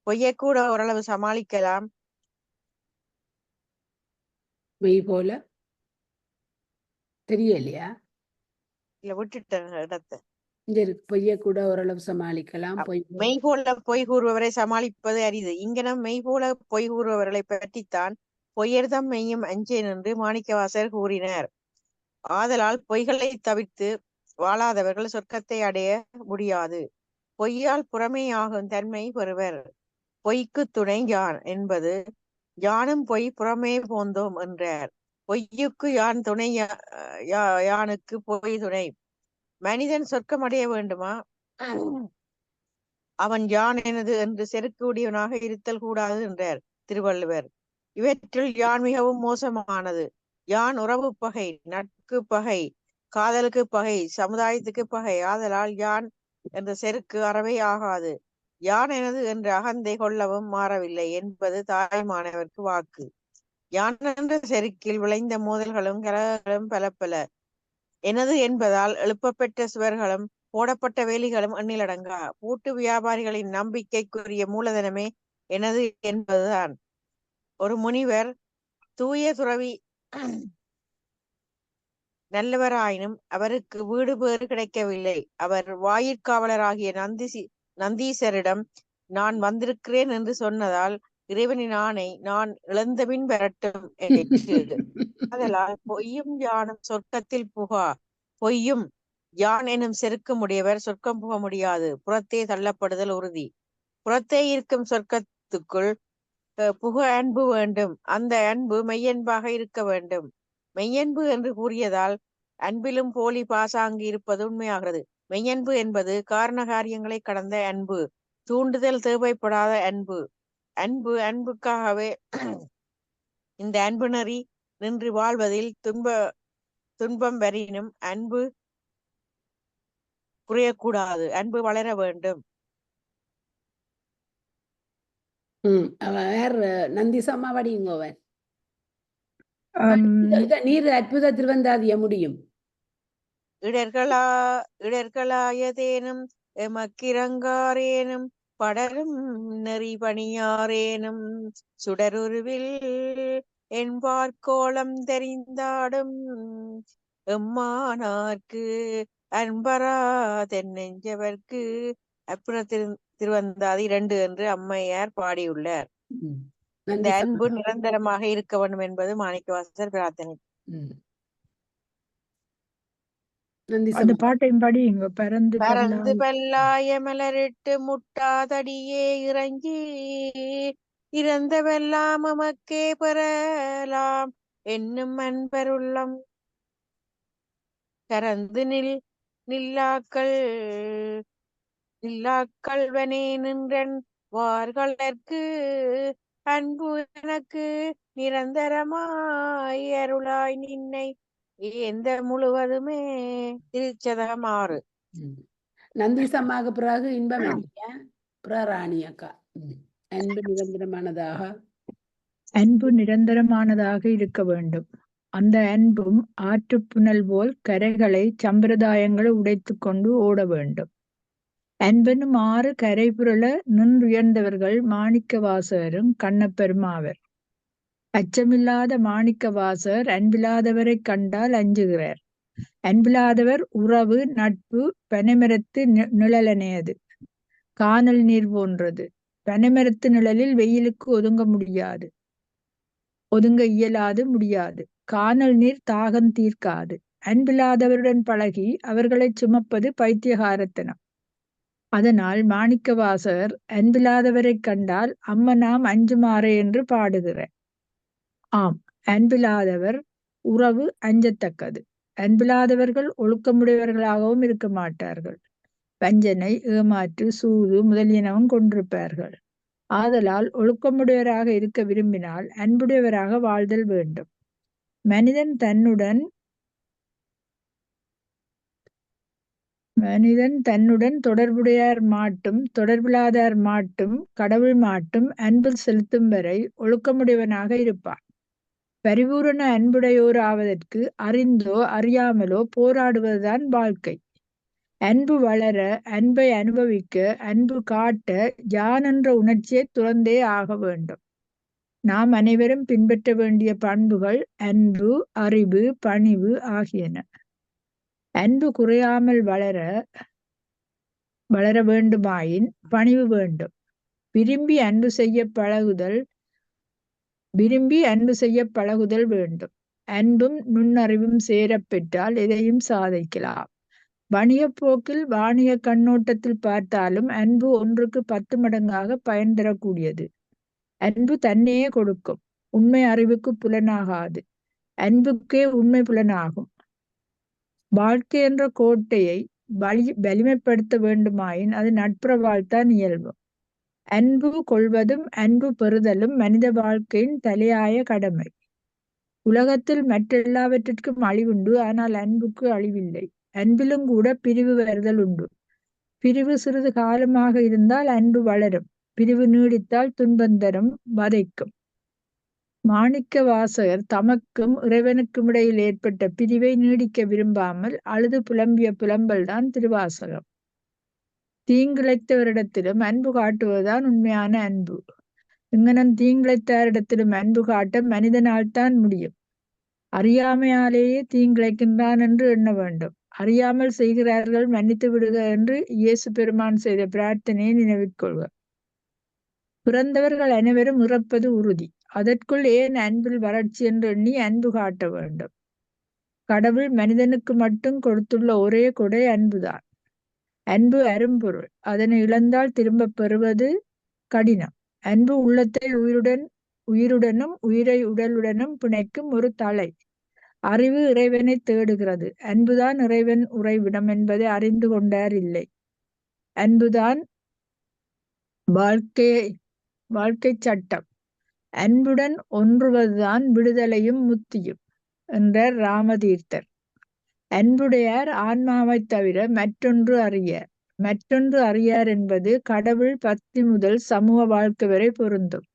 பொய்யை கூட ஓரளவு சமாளிக்கலாம். மெய் போல தெரியலையா? இல்ல விட்டுட்டேன் இடத்தை. இங்க இருக்கு, பொய்யை கூட ஓரளவு சமாளிக்கலாம். மெய் போல பொய் கூறுபவரை சமாளிப்பது அரிது. இங்கனம் மெய் போல பொய் கூறுபவர்களை பற்றித்தான் பொய்யர்தம் மெய்யும் அஞ்சேன் என்று மாணிக்கவாசர் கூறினார். ஆதலால் பொய்களை தவிர்த்து வாழாதவர்கள் சொர்க்கத்தை அடைய முடியாது. பொய்யால் புறமேயாகும் தன்மை பெறுவர். பொய்க்கு துணை யான் என்பது யானும் பொய் புறமே போந்தோம் என்றார். பொய்யுக்கு யான் துணை, யானுக்கு பொய் துணை. மனிதன் சொர்க்கம் அடைய வேண்டுமா? அவன் யான் எனது என்று செருக்கு உடையவனாக இருத்தல் கூடாது என்றார் திருவள்ளுவர். இவற்றில் யான் மிகவும் மோசமானது. யான் உறவு பகை, நட்புக்கு பகை, காதலுக்கு பகை, சமுதாயத்துக்கு பகை. ஆதலால் யான் என்ற செருக்கு அறவே ஆகாது. யான் எனது என்ற அகந்தை கொள்ளவும் மாறவில்லை என்பது தாய்மானவர்க்கு வாக்கு. யான் என்ற செருக்கில் விளைந்த மோதல்களும் கலகங்களும் பல பல. எனது என்பதால் எழுப்பப்பெற்ற சுவர்களும் போடப்பட்ட வேலிகளும் எண்ணிலடங்கா. பூட்டு வியாபாரிகளின் நம்பிக்கைக்குரிய மூலதனமே எனது என்பதுதான். ஒரு முனிவர் தூய துறவி நல்லவராயினும் அவருக்கு வீடு பேறு கிடைக்கவில்லை. அவர் வாயிற்காவலராகிய நந்தீசரிடம் நான் வந்திருக்கிறேன் என்று சொன்னதால் இறைவனின் ஆணை நான் இழந்தபின் வரட்டும் என்று. அதனால் பொய்யும் யானும் சொர்க்கத்தில் புகா. பொய்யும் யான் எனும் செருக்கமுடையவர் சொர்க்கம் புக முடியாது. புறத்தே தள்ளப்படுதல் உறுதி. புறத்தே இருக்கும் சொர்க்கத்துக்குள் புக அன்பு வேண்டும். அந்த அன்பு மெய்யன்பாக இருக்க வேண்டும். மெய்யன்பு என்று கூறியதால் அன்பிலும் போலி பாசாங்கு இருப்பது உண்மையாகிறது. மெய்யன்பு என்பது காரண காரியங்களை கடந்த அன்பு, தூண்டுதல் தேவைப்படாத அன்பு. அன்புக்காகவே இந்த அன்பு நெறி நின்று வாழ்வதில் துன்பம் வரினும் அன்பு குறையக்கூடாது. அன்பு வளர வேண்டும். வேற நந்திசம்மா வடிங்கோவன் நீர் அற்புத திருவந்தாதிய முடியும். இடர்களாயதேனும் எமக்கிறங்காரேனும் படரும் நெறி பணியாரேனும் சுடருருவில் என்பார்கோளம் தெரிந்தாடும் எம்மானார்க்கு அன்பரா தென்னெஞ்சவர்க்கு அற்புத திருவந்தாதி 2 என்று அம்மையார் பாடியுள்ளார். இந்த அன்பு நிரந்தரமாக இருக்க வேண்டும் என்பது மாணிக்கவாசகர் பிரார்த்தனை. அந்த பாட்டையும் படி இங்க பறந்து பல்லாய மலரிட்டு முட்டாதடியே இறங்கி இறந்தவெல்லாம் எமக்கே பெறலாம் என்னும் அன்பருள்ளம் கரந்து நில்லாக்கள்வனே நின்றன் வார்களற்கு அன்பு எனக்கு நிரந்தரமாய் அருளாய் நின்னை எந்த முழுவதுமே. திருச்சதகம் 6. நந்தீஸ் அம்மாவுக்கு பிறகு இன்பம் இல்லையா? பிறகு ராணி அக்கா. அன்பு நிரந்தரமானதாக. அன்பு நிரந்தரமானதாக இருக்க வேண்டும். அந்த அன்பும் ஆற்றுப்புனல் போல் கரைகளை சம்பிரதாயங்களை உடைத்து கொண்டு ஓட வேண்டும். அன்பெனும் ஆறு கரை புரள நின்றுயர்ந்தவர்கள் மாணிக்க வாசகரும் கண்ணப்பெருமாவர். அச்சமில்லாத மாணிக்க வாசகர் அன்பில்லாதவரை கண்டால் அஞ்சுகிறார். அன்பில்லாதவர் உறவு நட்பு பனைமரத்து நிழலனையது, கானல் நீர் போன்றது. பனைமரத்து நிழலில் வெயிலுக்கு ஒதுங்க இயலாது முடியாது. கானல் நீர் தாகம் தீர்க்காது. அன்பில்லாதவருடன் பழகி அவர்களை சுமப்பது பைத்தியகாரத்தனம். அதனால் மாணிக்க வாசகர் அன்பில்லாதவரை கண்டால் அம்மனாம் அஞ்சுமாறே என்று பாடுகிறார். ஆம், அன்பில்லாதவர் உறவு அஞ்சத்தக்கது. அன்பில்லாதவர்கள் ஒழுக்கமுடையவர்களாகவும் இருக்க மாட்டார்கள். வஞ்சனை, ஏமாற்று, சூது முதலியனவும் கொண்டிருப்பார்கள். ஆதலால் ஒழுக்கமுடையவராக இருக்க விரும்பினால் அன்புடையவராக வாழ்தல் வேண்டும். மனிதன் தன்னுடன் தொடர்புடையார் மாட்டும் தொடர்பில்லாதார் மாட்டும் கடவுள் மாட்டும் அன்பு செலுத்தும் வரை ஒழுக்கமுடையவனாக இருப்பான். பரிபூரண அன்புடையோர் ஆவதற்கு அறிந்தோ அறியாமலோ போராடுவதுதான் வாழ்க்கை. அன்பு வளர, அன்பை அனுபவிக்க, அன்பு காட்ட யான் என்ற உணர்ச்சியை துறந்தே ஆக வேண்டும். நாம் அனைவரும் பின்பற்ற வேண்டிய பண்புகள் அன்பு, அறிவு, பணிவு ஆகியன. அன்பு குறையாமல் வளர வேண்டுமாயின் பணிவு வேண்டும். விரும்பி அன்பு செய்ய பழகுதல் வேண்டும். அன்பும் நுண்ணறிவும் சேரப் பெற்றால் எதையும் சாதிக்கலாம். வணிக போக்கில் வாணிக கண்ணோட்டத்தில் பார்த்தாலும் அன்பு 1க்கு 10 மடங்காக பயன் தரக்கூடியது. அன்பு தன்னையே கொடுக்கும். உண்மை அறிவுக்கு புலனாகாது. அன்புக்கே உண்மை புலனாகும். வாழ்க்கை என்ற கோட்டையை வலிமைப்படுத்த வேண்டுமாயின் அது நட்புறவால்தான் இயல்பு. அன்பு கொள்வதும் அன்பு பெறுதலும் மனித வாழ்க்கையின் தலையாய கடமை. உலகத்தில் மற்றெல்லாவற்றிற்கும் அழிவுண்டு, ஆனால் அன்புக்கு அழிவில்லை. அன்பிலும் கூட பிரிவு வருதல் உண்டு. பிரிவு சிறிது காலமாக இருந்தால் அன்பு வளரும். பிரிவு நீடித்தால் துன்பந்தரும், வதைக்கும். மாணிக்க வாசகர் தமக்கும் இறைவனுக்கும் இடையில் ஏற்பட்ட பிரிவை நீடிக்க விரும்பாமல் அழுது புலம்பிய புலம்பல்தான் திருவாசகம். தீங்கிழைத்தவரிடத்திலும் அன்பு காட்டுவதுதான் உண்மையான அன்பு. இங்கனம் தீங்கிழைத்தாரிடத்திலும் அன்பு காட்ட மனிதனால் தான் முடியும். அறியாமையாலேயே தீங்கிழைக்கின்றான் என்று எண்ண வேண்டும். அறியாமல் செய்கிறார்கள், மன்னித்து விடுக என்று இயேசு பெருமான் செய்த பிரார்த்தனையை நினைவிற்கொள்க. பிறந்தவர்கள் அனைவரும் இறப்பது உறுதி. அதற்குள் ஏன் அன்பில் வறட்சி என்று எண்ணி அன்பு காட்ட வேண்டும்? கடவுள் மனிதனுக்கு மட்டும் கொடுத்துள்ள ஒரே கொடை அன்புதான். அன்பு அரும்பொருள். அதனை இழந்தால் திரும்ப பெறுவது கடினம். அன்பு உள்ளத்தை உயிருடனும் உயிரை உடலுடனும் பிணைக்கும் ஒரு தலை. அறிவு இறைவனை தேடுகிறது. அன்புதான் இறைவன் உறைவிடம் என்பதை அறிந்து கொண்டார் இல்லை. அன்புதான் வாழ்க்கை சட்டம். அன்புடன் ஒன்றுவதுதான் விடுதலையும் முத்தியும் என்றார் ராமதீர்த்தர். அன்புடையார் ஆன்மாவை தவிர மற்றொன்று அறியார் என்பது கடவுள் பக்தி முதல் சமூக வாழ்க்கை வரை பொருந்தும்.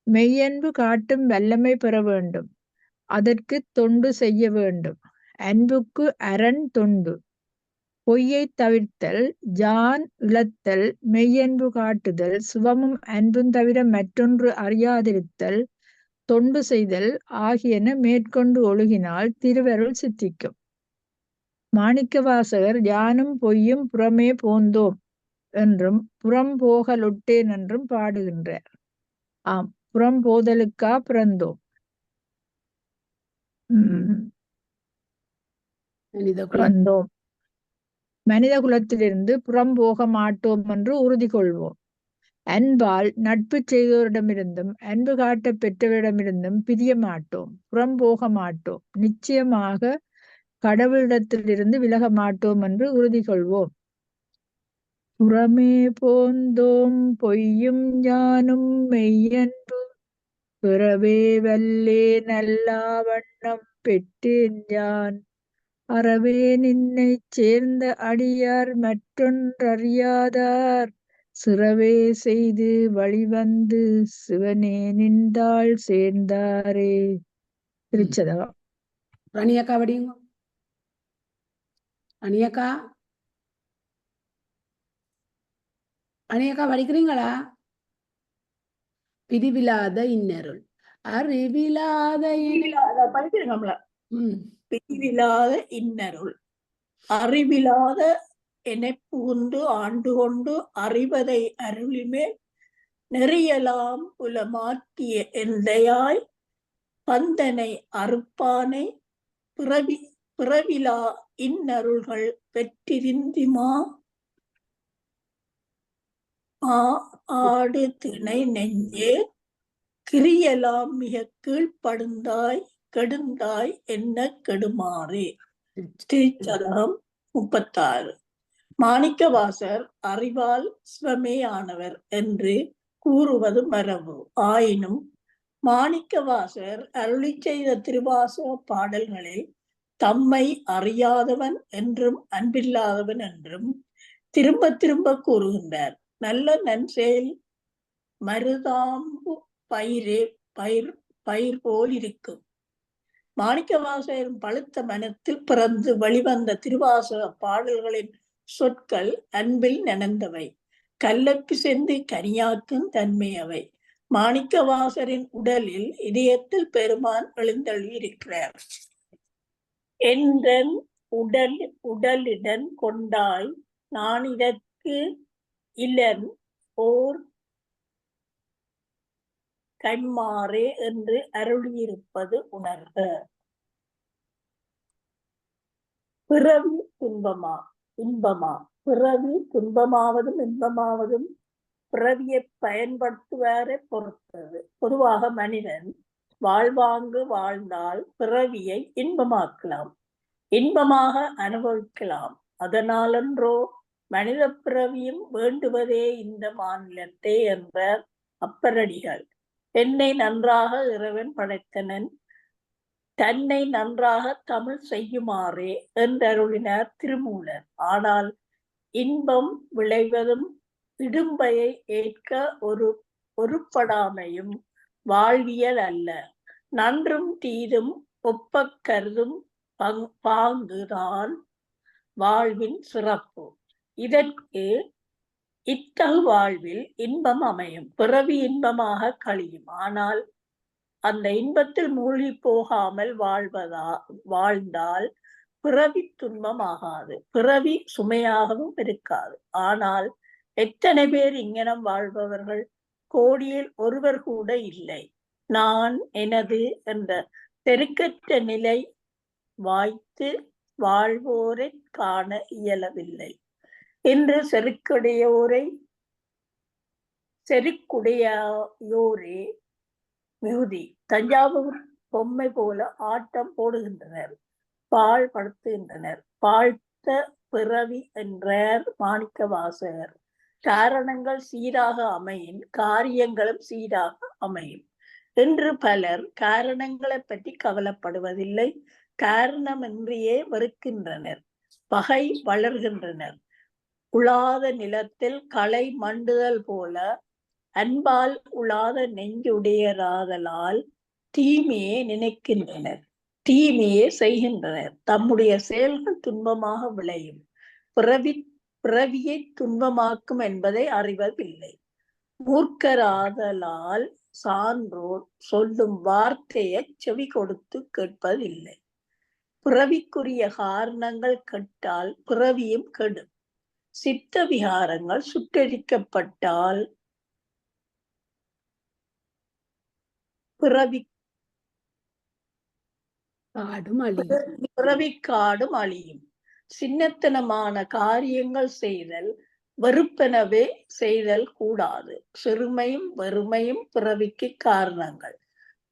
மெய்யன்பு காட்டும் வல்லமை பெற வேண்டும். அதற்கு தொண்டு செய்ய வேண்டும். அன்புக்கு அரண் தொண்டு. பொய்யை தவிர்த்தல், ஜான் இழத்தல், மெய்யன்பு காட்டுதல், சுவமும் அன்பும் தவிர மற்றொன்று அறியாதிருத்தல், தொண்டு செய்தல் ஆகியன மேற்கொண்டு ஒழுகினால் திருவருள் சித்திக்கும். மாணிக்கவாசகர் யானும் பொய்யும் புறமே போந்தோம் என்றும் புறம் போகலொட்டேன் என்றும் பாடுகின்றார். ஆம், புறம் போதலுக்கா பிறந்தோம். பிறந்தோம். மனித குலத்திலிருந்து புறம் போக மாட்டோம் என்று உறுதி கொள்வோம். அன்பால் நட்பு செய்தோரிடமிருந்தும் அன்பு காட்ட பெற்றவரிடமிருந்தும் பிரிய மாட்டோம். புறம் போக மாட்டோம். நிச்சயமாக கடவுளிடத்திலிருந்து விலக மாட்டோம் என்று உறுதி கொள்வோம். புறமே போந்தோம் பொய்யும் ஞானும் மெய்யன்பு பிறவே வல்லே நல்லா வண்ணம் பெற்றேன் யான் அறவே நின்னைச் சேர்ந்த அடியார் மற்றொன்றறியாதார் சிறவே செய்து வழிவந்து சிவனே நின்றாள் சேர்ந்தாரே. திருச்சதகம். ரணியக்கா படிங்க. ரணியக்கா படிக்கிறீங்களா? பிரிவிலாத இன்னருள் அறிவிலாத படிக்கிறீங்களா? ம் பிரிவிலாத இன்னருள் அறிவிலாத என்னை புகுந்து ஆண்டு கொண்டு அறிவதை அருளிமேல் நெறியலாம் புலமாற்றிய எந்தையாய் பந்தனை அறுப்பானை பிறவிலா இன்னருள்கள் பெற்றிருந்திமா ஆடு திணை நெஞ்சே கிரியலாம் மிக கீழ்ப்படுந்தாய் கெடுந்தாய் என்ன கெடுமாறே. திருச்சதகம் 36. மாணிக்கவாசர் அறிவால் சிவமே ஆனவர் என்று கூறுவது மரபு. ஆயினும் மாணிக்கவாசர் அருளி செய்த திருவாசக பாடல்களில் தம்மை அறியாதவன் என்றும் அன்பில்லாதவன் என்றும் திரும்ப திரும்ப கூறுகின்றார். நல்ல நன்செயல் மருதாம்பு பயிர் போல் இருக்கும். மாணிக்கவாசகரின் பழுத்த மனத்தில் பிறந்து வெளிவந்த திருவாசக பாடல்களின் சொற்கள் அன்பில் நனைந்தவை, கல்லப்பி சென்று கனியாக்கும் தன்மையவை. மாணிக்கவாசரின் உடலில் இதயத்தில் பெருமான் எழுந்தள்ளி இருக்கிறார். என்றன் உடலிடன் கொண்டாய் நான் இதற்கு இலன் ஓர் கைமாறே என்று அருளியிருப்பது உணர்க. பிறவி இன்பமா? பிறவி துன்பமாவதும் இன்பமாவதும் பிறவியை பயன்படுத்துவாரை பொறுத்தது. பொதுவாக மனிதன் வாழ்வாங்கு வாழ்ந்தால் பிறவியை இன்பமாக்கலாம், இன்பமாக அனுபவிக்கலாம். அதனாலன்றோ மனித பிறவியும் வேண்டுவதே இந்த மாநிலத்தை என்ற அப்பரடிகள். என்னை நன்றாக இறைவன் படைத்தனன், தன்னை நன்றாக தமிழ் செய்யுமாறே என்றருளினார் திருமூலர். ஆனால் இன்பம் விளைவதும் இடும்பையை ஏற்க ஒருப்படாமையும் வாழ்வியல் அல்ல. நன்றும் தீதும் ஒப்ப கருதும் பாங்குதான் வாழ்வின் சிறப்பு. இதற்கு இத்தகு வாழ்வில் இன்பம் அமையும், பிறவி இன்பமாக கழியும். ஆனால் அந்த இன்பத்தில் மூழ்கி போகாமல் வாழ்ந்தால் பிறவி துன்பமாகாது, பிறவி சுமையாகவும் இருக்காது. ஆனால் எத்தனை பேர் இங்கனம் வாழ்பவர்கள்? கோடியில் ஒருவர் கூட இல்லை. நான் எனது என்ற பெருக்கற்ற நிலை வாய்த்து வாழ்வோரை காண இயலவில்லை என்று செருக்குடையோரே மிகுதி. தஞ்சாவூர் பொம்மை போல ஆட்டம் போடுகின்றனர், பால் படுத்துகின்றனர். பாழ்த்த பிறவி என்றார் மாணிக்கவாசகர். காரணங்கள் சீராக அமையின் காரியங்களும் சீராக அமையும் என்று பலர் காரணங்களை பற்றி கவலைப்படுவதில்லை. காரணமின்றியே வெறுக்கின்றனர், பகை வளர்கின்றனர். உழாத நிலத்தில் களை மண்டுதல் போல அன்பால் உழாத நெஞ்சுடையராதலால் தீமையே நினைக்கின்றனர், தீமையே செய்கின்றனர். தம்முடைய செயல்கள் துன்பமாக விளையும், பிறவியை துன்பமாக்கும் என்பதை அறிவதில்லை. மூர்க்கராதலால் சான்றோர் சொல்லும் வார்த்தையை செவி கொடுத்து கேட்பதில்லை. பிறவிக்குரிய காரணங்கள் கெட்டால் பிறவியும் கெடும். சித்த விகாரங்கள் சுட்டரிக்கப்பட்டால் பிறவிக்காடும் அழியும். சின்னத்தனமான காரியங்கள் செய்தல் வெறுப்பெனவே செய்தல் கூடாது. சிறுமையும் வெறுமையும் பிறவிக்கு காரணங்கள்.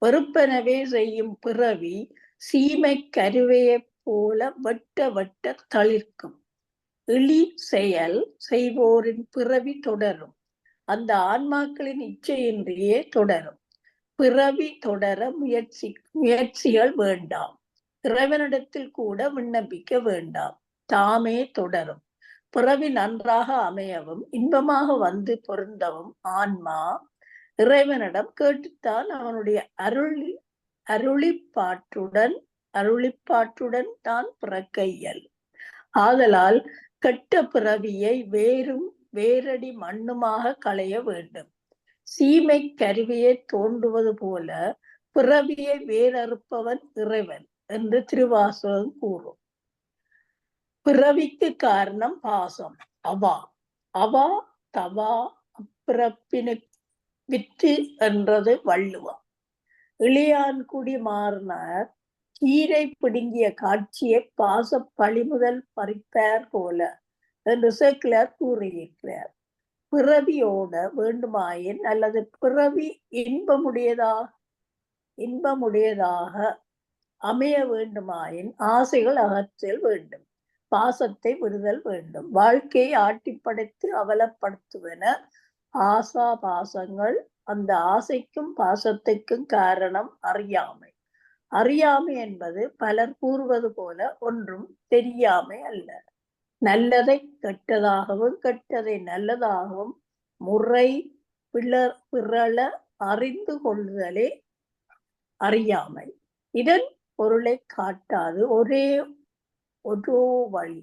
வெறுப்பெனவே செய்யும் பிறவி சீமை கருவையை போல வெட்ட தளிர்க்கும். இழி செயல் செய்வோரின் பிறவி தொடரும், அந்த ஆன்மாக்களின் இச்சையின்றியே தொடரும். பிறவி தொடர முயற்சிகள் வேண்டாம். இறைவனிடத்தில் கூட விண்ணப்பிக்க வேண்டாம், தாமே தொடரும். பிறவி நன்றாக அமையவும் இன்பமாக வந்து பொருந்தவும் ஆன்மா இறைவனிடம் கேட்டுத்தான் அவனுடைய அருளிப்பாற்றுடன் தான் பிறக்க இயலும். ஆதலால் கெட்ட பிறவியை வேரடி மண்ணுமாக களைய வேண்டும். சீமை கருவியை தோண்டுவது போல பிறவியை வேறறுப்பவன் இறைவன் என்று திருவாசகம் கூறும். பிறவிக்கு காரணம் பாசம். அவா தவா அப்பிறப்பினு வித்து என்றது வள்ளுவம். இளையான்குடி மாறினார் கீரை பிடுங்கிய காட்சியை பாச பழிமுதல் பறிப்பார் போல என்று சேக்கிழார் கூறியிருக்கிறார். பிறவியோட வேண்டுமாயின் அல்லது பிறவி இன்பமுடையதாக அமைய வேண்டுமாயின் ஆசைகள் அகற்றல் வேண்டும், பாசத்தை விடுதல் வேண்டும். வாழ்க்கையை ஆட்டிப்படைத்து அவலப்படுத்துவன ஆசா பாசங்கள். அந்த ஆசைக்கும் பாசத்துக்கும் காரணம் அறியாமை. அறியாமை என்பது பலர் கூறுவது போல ஒன்றும் தெரியாமை அல்ல. நல்லதை கெட்டதாகவும் கெட்டதை நல்லதாகவும் முறை பிறழ அறிந்து கொள்ளுதலே அறியாமை. இதன் பொருளை காட்டாது ஒரே வழி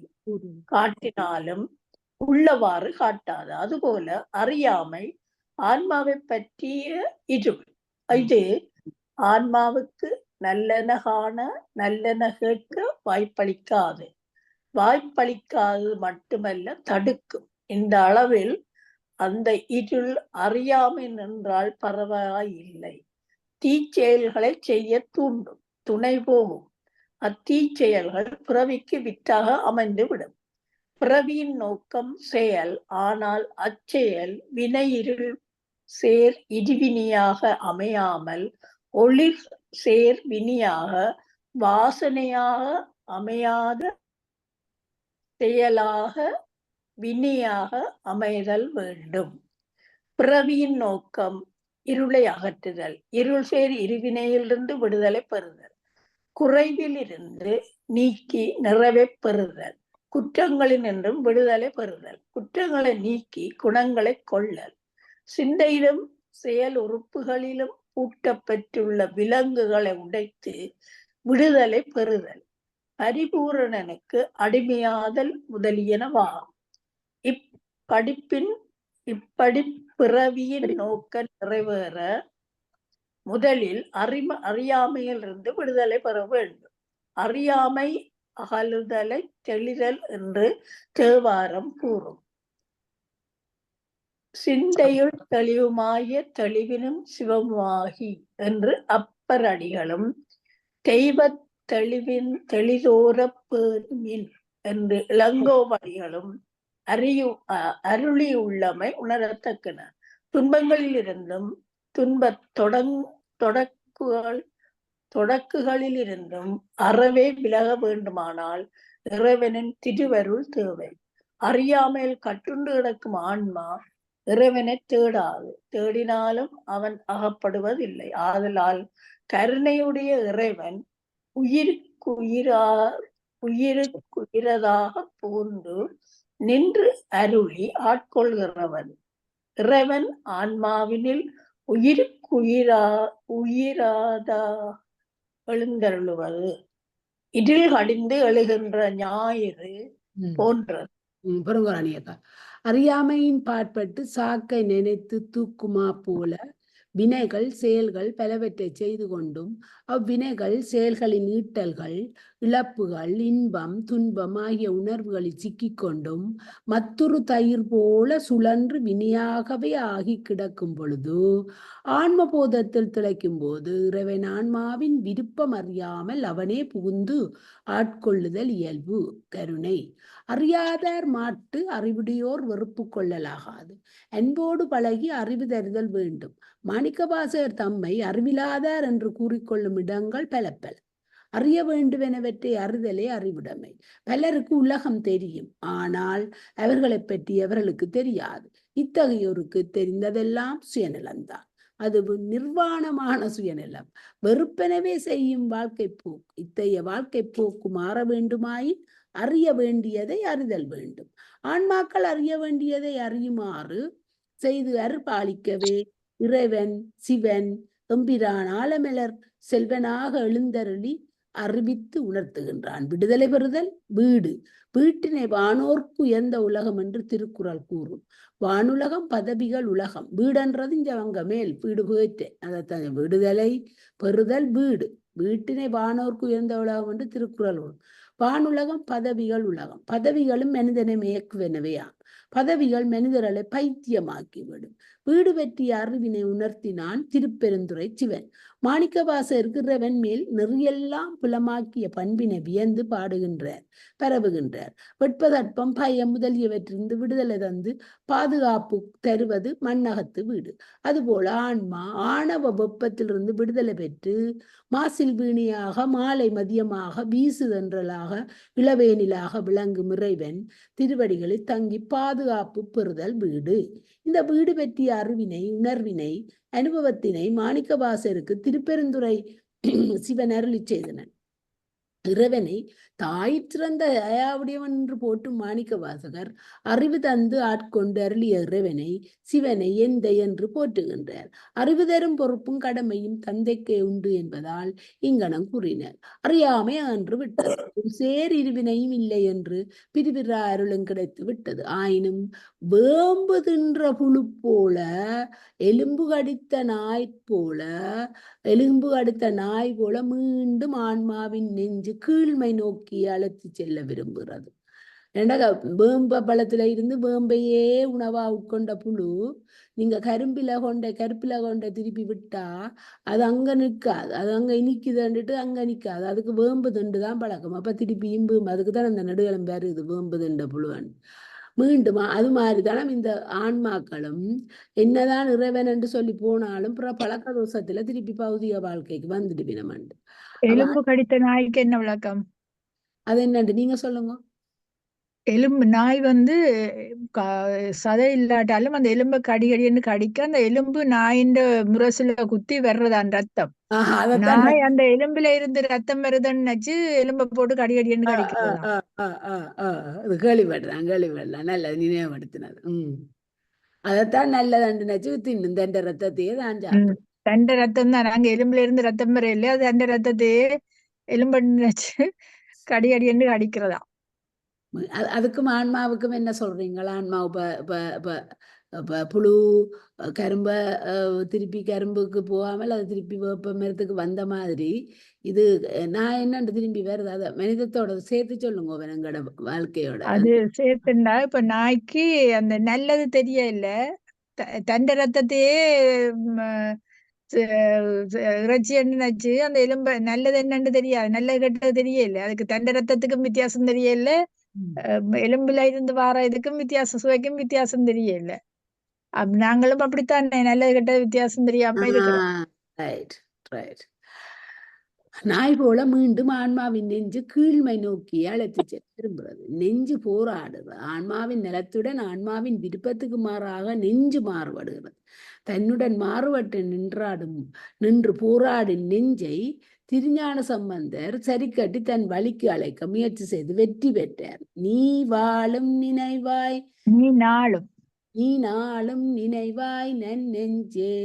காட்டினாலும் உள்ளவாறு காட்டாது. அதுபோல அறியாமை ஆன்மாவை பற்றிய இது ஆன்மாவுக்கு நல்லன காண நல்லன கேட்க வாய்ப்பளிக்காது மட்டுமல்ல தடுக்கும். இந்த அளவில் அந்த இருள் அறியாமை நின்றால் பரவாயில்லை. தீச்செயல்களை செய்ய தூண்டும், துணை போகும். அத்தீச்செயல்கள் பிறவிக்கு வித்தாக அமைந்து விடும். பிறவியின் நோக்கம் செயல். ஆனால் அச்செயல் வினை இருள் சேர் இருவினியாக அமையாமல் ஒளிர் சேர் வினியாக வாசனையாக அமையாத செயலாக வினியாக அமைதல் வேண்டும். பிறவியின் நோக்கம் இருளை அகற்றுதல், இருள் சேர் இருவினையிலிருந்து விடுதலை பெறுதல், குறைவில் இருந்து நீக்கி நிறைவை பெறுதல், குற்றங்களினின்றும் விடுதலை பெறுதல், குற்றங்களை நீக்கி குணங்களை கொள்ளல், சிந்தையிலும் செயல் உறுப்புகளிலும் பூட்டப்பெற்றுள்ள விலங்குகளை உடைத்து விடுதலை பெறுதல், பரிபூரணனுக்கு அடிமையாதல் முதலியனவாகும். பிறவியின் நோக்க நிறைவேற முதலில் அறியாமையிலிருந்து விடுதலை பெற வேண்டும். அறியாமை அகலுதலை தெளிதல் என்று தேவாரம் கூறும். சிந்தையுள் தெளிவுமாய தெளிவினும் சிவமாகி என்று அப்பர் அடிகளும் தெய்வ தெளிவின் தெளிதோர பேருமின் என்று இளங்கோவடிகளும் அருளி உள்ளமை உணரத்தக்கன. துன்பங்களில் இருந்தும் தொடக்குகளில் இருந்தும் அறவே விலக வேண்டுமானால் இறைவனின் திருவருள் தேவை. அறியாமையில் கட்டுண்டு கிடக்கும் ஆன்மா இறைவனை தேடாது, தேடினாலும் அவன் அகப்படுவதில்லை. ஆதலால் கருணையுடைய இறைவன் உயிருக்குயிரதாக பூந்து நின்று அருளி ஆட்கொள்கிறவன். இறைவன் ஆன்மாவினில் உயிராத எழுந்தருளுவது இதில் கடிந்து எழுகின்ற ஞாயிறு போன்றது. அறியாமையின் பாற்பட்டு சாக்கை நினைத்து தூக்குமா போல வினைகள் செயல்கள் பலவற்றை செய்து கொண்டும் அவ்வினைகள் செயல்களின் ஈட்டல்கள் இழப்புகள் இன்பம் துன்பம் ஆகிய உணர்வுகளில் சிக்கிக்கொண்டும் மற்றொரு தயிர் போல சுழன்று வினையாகவே ஆகி கிடக்கும் பொழுது ஆன்மபோதத்தில் திளைக்கும் போது இறைவன் ஆன்மாவின் விருப்பம் அறியாமல் அவனே புகுந்து ஆட்கொள்ளுதல் இயல்பு கருணை. அறியாதார் மாட்டு அறிவுடையோர் வெறுப்பு கொள்ளலாகாது. அன்போடு பழகி அறிவு தருதல் வேண்டும். மாணிக்கவாசகர் தம்மை அறிவிலாதார் என்று கூறிக்கொள்ளும் இடங்கள் பல பல. அறிய வேண்டுவனவற்றை அறிதலே அறிவுடைமை. பலருக்கு உலகம் தெரியும், ஆனால் அவர்களை பற்றி அவர்களுக்கு தெரியாது. இத்தகையோருக்கு தெரிந்ததெல்லாம் சுயநலம்தான். அது நிர்வாணமான சுயநலம். வெறுப்பெனவே செய்யும் வாழ்க்கை போக்கு. இத்தகைய வாழ்க்கை போக்கு மாற வேண்டுமாயின் அறிய வேண்டியதை அறிதல் வேண்டும். ஆன்மாக்கள் அறிய வேண்டியதை அறியுமாறு செய்து அருள்பாலிக்கவே இறைவன் சிவன் எம்பிரான் ஆலமலர் செல்வனாக எழுந்தருளி அறிவித்து உணர்த்துகின்றான். விடுதலை பெறுதல் வீடு. வீட்டினை வானோர்க்கு உயர்ந்த உலகம் என்று திருக்குறள் கூறும். வானுலகம் பதவிகள் உலகம். வீடன்றது இங்க அவங்க மேல் வீடு போயிட்டு அதைத்தான் விடுதலை பெறுதல் வீடு. வீட்டினை வானோர்க்கு உயர்ந்த உலகம் என்று திருக்குறள் கூறும். வானுலகம் பதவிகள் உலகம். பதவிகளும் மனிதனை மயக்குவனவையாம். பதவிகள் மனிதர்களை பைத்தியமாக்கிவிடும். வீடு பற்றிய அறிவினை உணர்த்தினான் திருப்பெருந்துறை சிவன். மாணிக்கவாசகருக்கு இறைவன் மேல் நெறியெல்லாம் புலமாக்கிய பண்பினை வியந்து பாடுகின்றார், பரவுகின்றார். வெட்பதற்பம் பயம் முதலியவற்றிலிருந்து விடுதலை தந்து பாதுகாப்பு தருவது மண்ணகத்து வீடு. அதுபோல ஆன்மா ஆணவ வெப்பத்திலிருந்து விடுதலை பெற்று மாசில் வீணியாக மாலை மதியமாக வீசுதன்றலாக இளவேனிலாக விளங்கும் இறைவன் திருவடிகளில் தங்கி பாதுகாப்பு பெறுதல் வீடு. இந்த வீடு பற்றிய அறிவினை உணர்வினை அனுபவத்தினை மாணிக்கவாசகருக்கு திருப்பெருந்துறை சிவன் அருளி செய்தனன். இறைவனை தாயிற்றிறந்த தயாவுடையவன் என்று போட்டும் மாணிக்கவாசகர் அறிவு தந்து ஆட்கொண்டு அருளிய இறைவனை சிவனை எந்தை என்று போற்றுகின்றார். அறிவு தரும் பொறுப்பும் கடமையும் தந்தைக்கே உண்டு என்பதால் இங்கனம் கூறினர். அறியாமை அன்று விட்டது. சேர் இருவினையும் இல்லை என்று பிரிவிர அருளும் கிடைத்து விட்டது. ஆயினும் வேம்பு தின்ற புழு போல எலும்பு கடித்த நாய் போல மீண்டும் ஆன்மாவின் நெஞ்சு கீழ்மை நோக்கி அழைத்து செல்ல விரும்புகிறது. ஏண்டா வேம்ப பழத்துல இருந்து வேம்பையே உணவா உட்கொண்ட புழு நீங்க கருப்பில கொண்ட திருப்பி விட்டா அது அங்க நிற்காது. அது அங்க இனிக்குதுன்னுட்டு அங்க நிற்காது. அதுக்கு வேம்பு திண்டு தான் பழக்கம். அப்ப திருப்பியும் அதுக்கு தான் அந்த நடுகளம் வருது வேம்பு திண்ட புழுவன். மீண்டும் அது மாதிரிதானே இந்த ஆன்மாக்களும் என்னதான் இறைவன் என்று சொல்லி போனாலும் பழக்க தோஷத்துல திருப்பி பௌதிக வாழ்க்கைக்கு வந்துட்டு வினமண்டு. எலும்பு கடித்த நாய்க்கு என்ன விளக்கம்? அது என்னண்டு நீங்க சொல்லுங்க. எலும்பு நாய் வந்து சதை இல்லாட்டாலும் அந்த எலும்பை கடின்னு கடிக்க அந்த எலும்பு நாயின் முரசுல குத்தி வர்றதான் ரத்தம். நாய் அந்த எலும்புல இருந்து ரத்தம் வருதுன்னு நினைச்சு எலும்பை போட்டு கடின்னு கடிக்கிறதா. கேள்விப்படலாம். நல்லது நினைவுபடுத்தினது. அதைத்தான் நல்லது நினைச்சு தின்னும் தண்ட ரத்தத்தையே தான் சாப்பிடும். தண்ட ரத்தம் தான். நாங்க எலும்புல இருந்து ரத்தம் வர இல்லையா அது தண்ட ரத்தத்தையே எலும்பு நினைச்சு கடின்னு கடிக்கிறதா. அதுக்கும் ஆன்மாவுக்கும் என்ன சொல்றீங்களா? ஆன்மாவு புழு கரும்ப திருப்பி கரும்புக்கு போகாமல் அது திருப்பி வேப்ப மரத்துக்கு வந்த மாதிரி இது நான் என்னன்னு திரும்பி வருது. அதை மனிதத்தோட சேர்த்து சொல்லுங்க எங்களோட வாழ்க்கையோட. அது சேர்த்துண்டா இப்ப நாய்க்கு அந்த நல்லது தெரியல தண்ட ரத்தத்தையே இறைச்சி எண்ணாச்சு அந்த எலும்ப நல்லது என்னன்னு தெரியாது, நல்லது கெட்டது தெரியல. அதுக்கு தண்ட ரத்தத்துக்கும் வித்தியாசம் தெரியல, எலும்புல இருந்து வார இதுக்கும் வித்தியாசம், சுவைக்கும் வித்தியாசம் தெரியல. நாங்களும் அப்படித்தான் நல்லது கெட்டது வித்தியாசம் தெரியாம இருக்கிறோம். நாய் போல மீண்டும் ஆன்மாவின் நெஞ்சு கீழ்மை நோக்கி அழைத்து செல்ல விரும்புகிறது. நெஞ்சு போராடுது. ஆன்மாவின் நிலத்துடன் ஆன்மாவின் விருப்பத்துக்கு மாறாக நெஞ்சு மாறுபடுகிறது. தன்னுடன் மாறுபட்டு நின்று போராடும் நெஞ்சை திருஞான சம்பந்தர் சரிக்கட்டி தன் வழிக்கு அழைக்க முயற்சி செய்து வெற்றி பெற்றார். நீ நாளும் நினைவாய் நெஞ்சே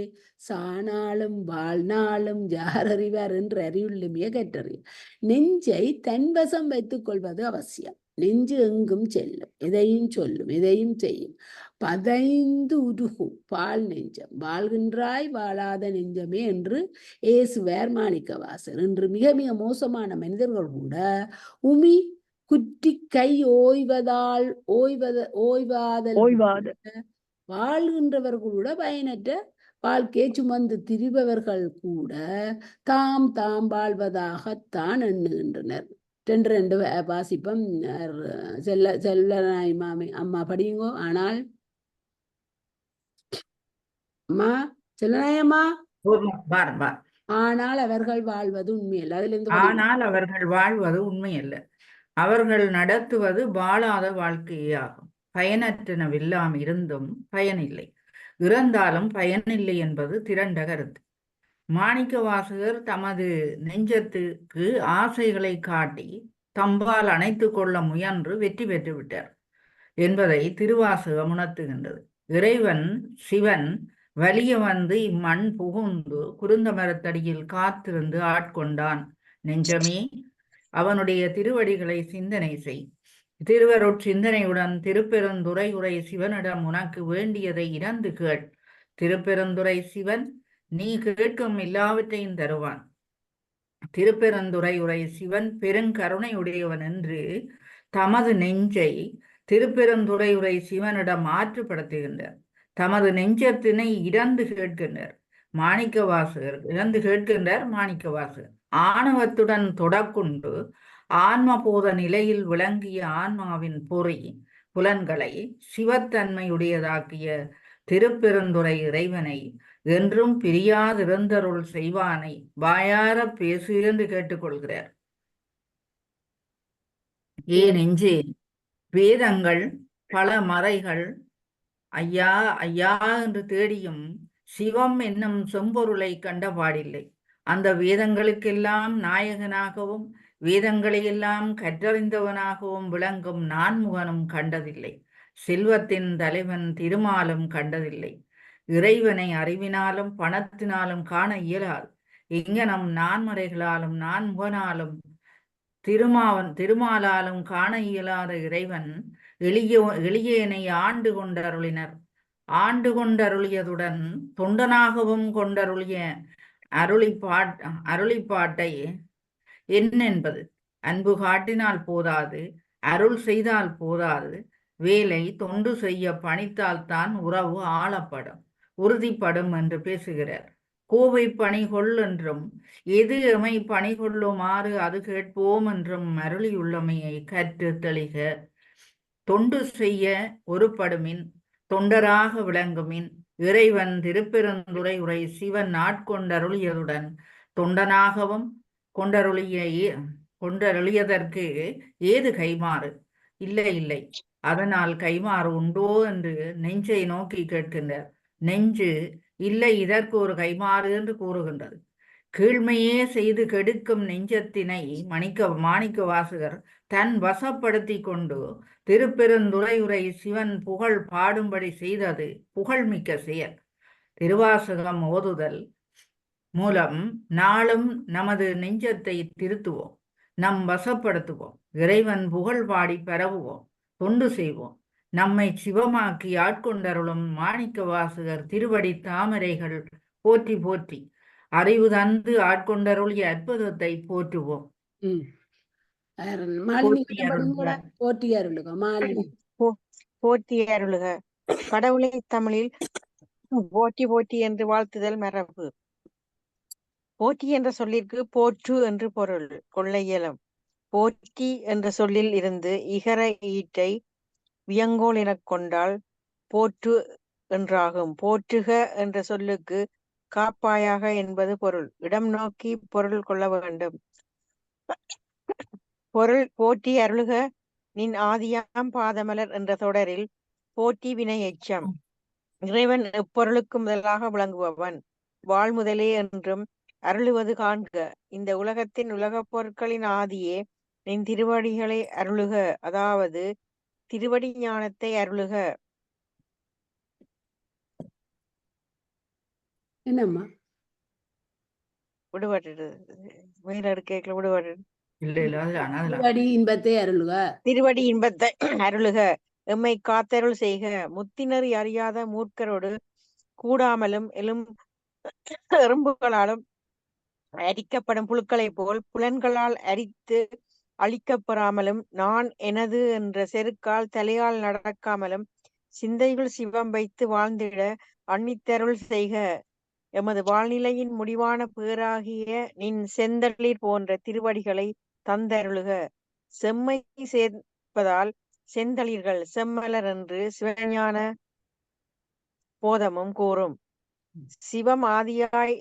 சானாலும் வாழ்நாளும் யார் அறிவார் என்று அறிவுள்ளுமைய கற்றறியும். நெஞ்சை தன்வசம் வைத்துக் கொள்வது அவசியம். நெஞ்சு எங்கும் செல்லும், எதையும் சொல்லும், எதையும் செய்யும். பதைந்து உருகும் பால் நெஞ்சம் வாழ்கின்றாய் வாழாத நெஞ்சமே என்று ஏசுவார் மாணிக்கவாசகர். இன்று மிக மிக மோசமான மனிதர்கள் கூட உமி குற்றி கை ஓய்வாதல் வாழ்கின்றவர்களோட பயனற்ற வாழ்க்கையை சுமந்து திரிபவர்கள் கூட தாம் வாழ்வதாகத்தான் எண்ணுகின்றனர். 2 வாசிப்பம் செல்லநாய் மாமி அம்மா படியுங்கோ. ஆனால் அம்மா செல்லநாயம்மா, ஆனால் அவர்கள் வாழ்வது உண்மையல்ல. அதுல இருந்து ஆனால் அவர்கள் வாழ்வது உண்மையல்ல, அவர்கள் நடத்துவது வாழாத வாழ்க்கையே ஆகும். பயனற்றனவில்லாம் இருந்தும் பயனில்லை. இறந்தாலும் பயனில்லை என்பது திரண்ட கருத்து. மாணிக்கவாசகர் தமது நெஞ்சத்துக்கு ஆசைகளை காட்டி தம்பால் அணைத்து கொள்ள முயன்று வெற்றி பெற்று விட்டார் என்பதை திருவாசகம் உணர்த்துகின்றது. இறைவன் சிவன் வலிய வந்து இம்மண் புகுந்து குருந்த மரத்தடியில் காத்திருந்து ஆட்கொண்டான். நெஞ்சமே, அவனுடைய திருவடிகளை சிந்தனை செய். திருவருட் சிந்தனையுடன் திருப்பெருந்துறை உரை சிவனிடம் உனக்கு வேண்டியதை இறந்து கேள். திருப்பெருந்துறை சிவன் நீ கேட்கும் எல்லாவற்றையும் தருவான். திருப்பெருந்துறை உரை சிவன் பெருங்கருணையுடையவன் என்று தமது நெஞ்சை திருப்பெருந்துறை உரை சிவனிடம் ஆற்றுப்படுத்துகின்றார். தமது நெஞ்சத்தினை இறந்து கேட்கின்றார் மாணிக்கவாசகர். இறந்து கேட்கின்றார் மாணிக்கவாசகர். ஆணவத்துடன் தொடக்குண்டு ஆன்மபோத நிலையில் விளங்கிய ஆன்மாவின் பொறி புலன்களை சிவத்தன்மையுடையதாக்கிய திருப்பெருந்துறை இறைவனை என்றும் பிரியாதிருந்தருள் செய்வானை வாயார பேசு என்று கேட்டுக்கொள்கிறார். ஏன் நெஞ்சே, வேதங்கள் பல மறைகள் ஐயா ஐயா என்று தேடியும் சிவம் என்னும் செம்பொருளை கண்டபாடில்லை. அந்த வேதங்களுக்கெல்லாம் நாயகனாகவும் வேதங்களையெல்லாம் கற்றறிந்தவனாகவும் விளங்கும் நான்முகனும் கண்டதில்லை. செல்வத்தின் தலைவன் திருமாலும் கண்டதில்லை. இறைவனை அறிவினாலும் பணத்தினாலும் காண இயலாது. இங்கனம் நான்மறைகளாலும் நான்முகனாலும் திருமாலாலும் காண இயலாத இறைவன் எளியேனை ஆண்டு கொண்டருளினர். ஆண்டு கொண்டருளியதுடன் தொண்டனாகவும் கொண்டருளிய அருளிப்பாட்டை என்னென்பது? அன்பு காட்டினால் போதாது, அருள் செய்தால் போதாது, வேலை தொண்டு செய்ய பணித்தால்தான் உறவு ஆளப்படும், உறுதிப்படும் என்று பேசுகிறார். கோவை பணிகொள் என்றும் எது எமை பணிகொள்ளுமாறு அது கேட்போம் என்றும் அருளியுள்ளமையை கற்று தெளிக. தொண்டு செய்ய ஒருபடுமின் தொண்டராக விளங்குமின் இறைவன் திருப்பெருந்துறை உரை சிவன் ஆட்கொண்டருளியதுடன் தொண்டனாகவும் கொண்டருளியதற்கு ஏது கைமாறு? இல்லை இல்லை, அதனால் கைமாறு உண்டோ என்று நெஞ்சை நோக்கி கேட்கின்றார். நெஞ்சு இல்லை, இதற்கு ஒரு கைமாறு என்று கூறுகின்றது. கீழ்மையே செய்து கெடுக்கும் நெஞ்சத்தினை மாணிக்க வாசகர் தன் வசப்படுத்தி கொண்டு திருப்பெருந்துறை உரை சிவன் புகழ் பாடும்படி செய்தது புகழ்மிக்க செயல். திருவாசகம் ஓதுதல் மூலம் நாளும் நமது நெஞ்சத்தை திருத்துவோம், நம் வசப்படுத்துவோம், இறைவன் புகழ் பாடி பரவுவோம், தொண்டு செய்வோம். நம்மை சிவமாக்கி ஆட்கொண்டருளும் மாணிக்க வாசகர் திருவடி தாமரைகள் போற்றி போற்றி அறிவு தந்து ஆட்கொண்டருளிய அற்புதத்தை போற்றுவோம். போற்றி அருளுக. கடவுளை தமிழில் போற்றி போற்றி என்று வாழ்த்துதல் மரபு. போற்றி என்ற சொல்லிற்கு போற்று என்று பொருள் கொள்ள இயலும். போற்றி என்ற சொல்லில் இருந்து இகர ஈட்டை வியங்கோல் எனக் கொண்டால் போற்று என்றாகும். போற்றுக என்ற சொல்லுக்கு காப்பாயாக என்பது பொருள். இடம் நோக்கி பொருள் கொள்ள வேண்டும். பொருள் போற்றி அருளுக நின் ஆதியாம் பாதமலர் என்ற தொடரில் போற்றி வினை எச்சம். இறைவன் எப்பொருளுக்கு முதலாக விளங்குபவன், வாழ்முதலே என்றும் அருளுவது காண்க. இந்த உலகத்தின் உலகப் பொருட்களின் ஆதியே நின் திருவடிகளை அருளுக, அதாவது திருவடி ஞானத்தை அருளுக. என்னம்மா விடுபட்டு மேலடு கேட்கல, விடுபட்டு திருவடி இன்பத்தை அருளுக. திருவடி இன்பத்தை அருளுக. எம்மை காத்தருள் செய்க. முத்தினறி அறியாத மூர்க்கரோடு கூடாமலும் எறும்புகளாலும் அரிக்கப்படும் புழுக்களை போல் புலன்களால் அரித்து அழிக்கப்பெறாமலும் நான் எனது என்ற செருக்கால் தலையால் நடக்காமலும் சிந்தைகள் சிவம் வைத்து வாழ்ந்திட அன்னித்தருள் செய்க. எமது வாழ்நிலையின் முடிவான பேராகிய நின் செந்தளிர் போன்ற திருவடிகளை தந்தருளுக. செம்மை சேர்ப்பதால் செந்தளிர்கள் செம்மலர் என்று சிவஞான போதமும் கூறும். சிவம் ஆதியாய்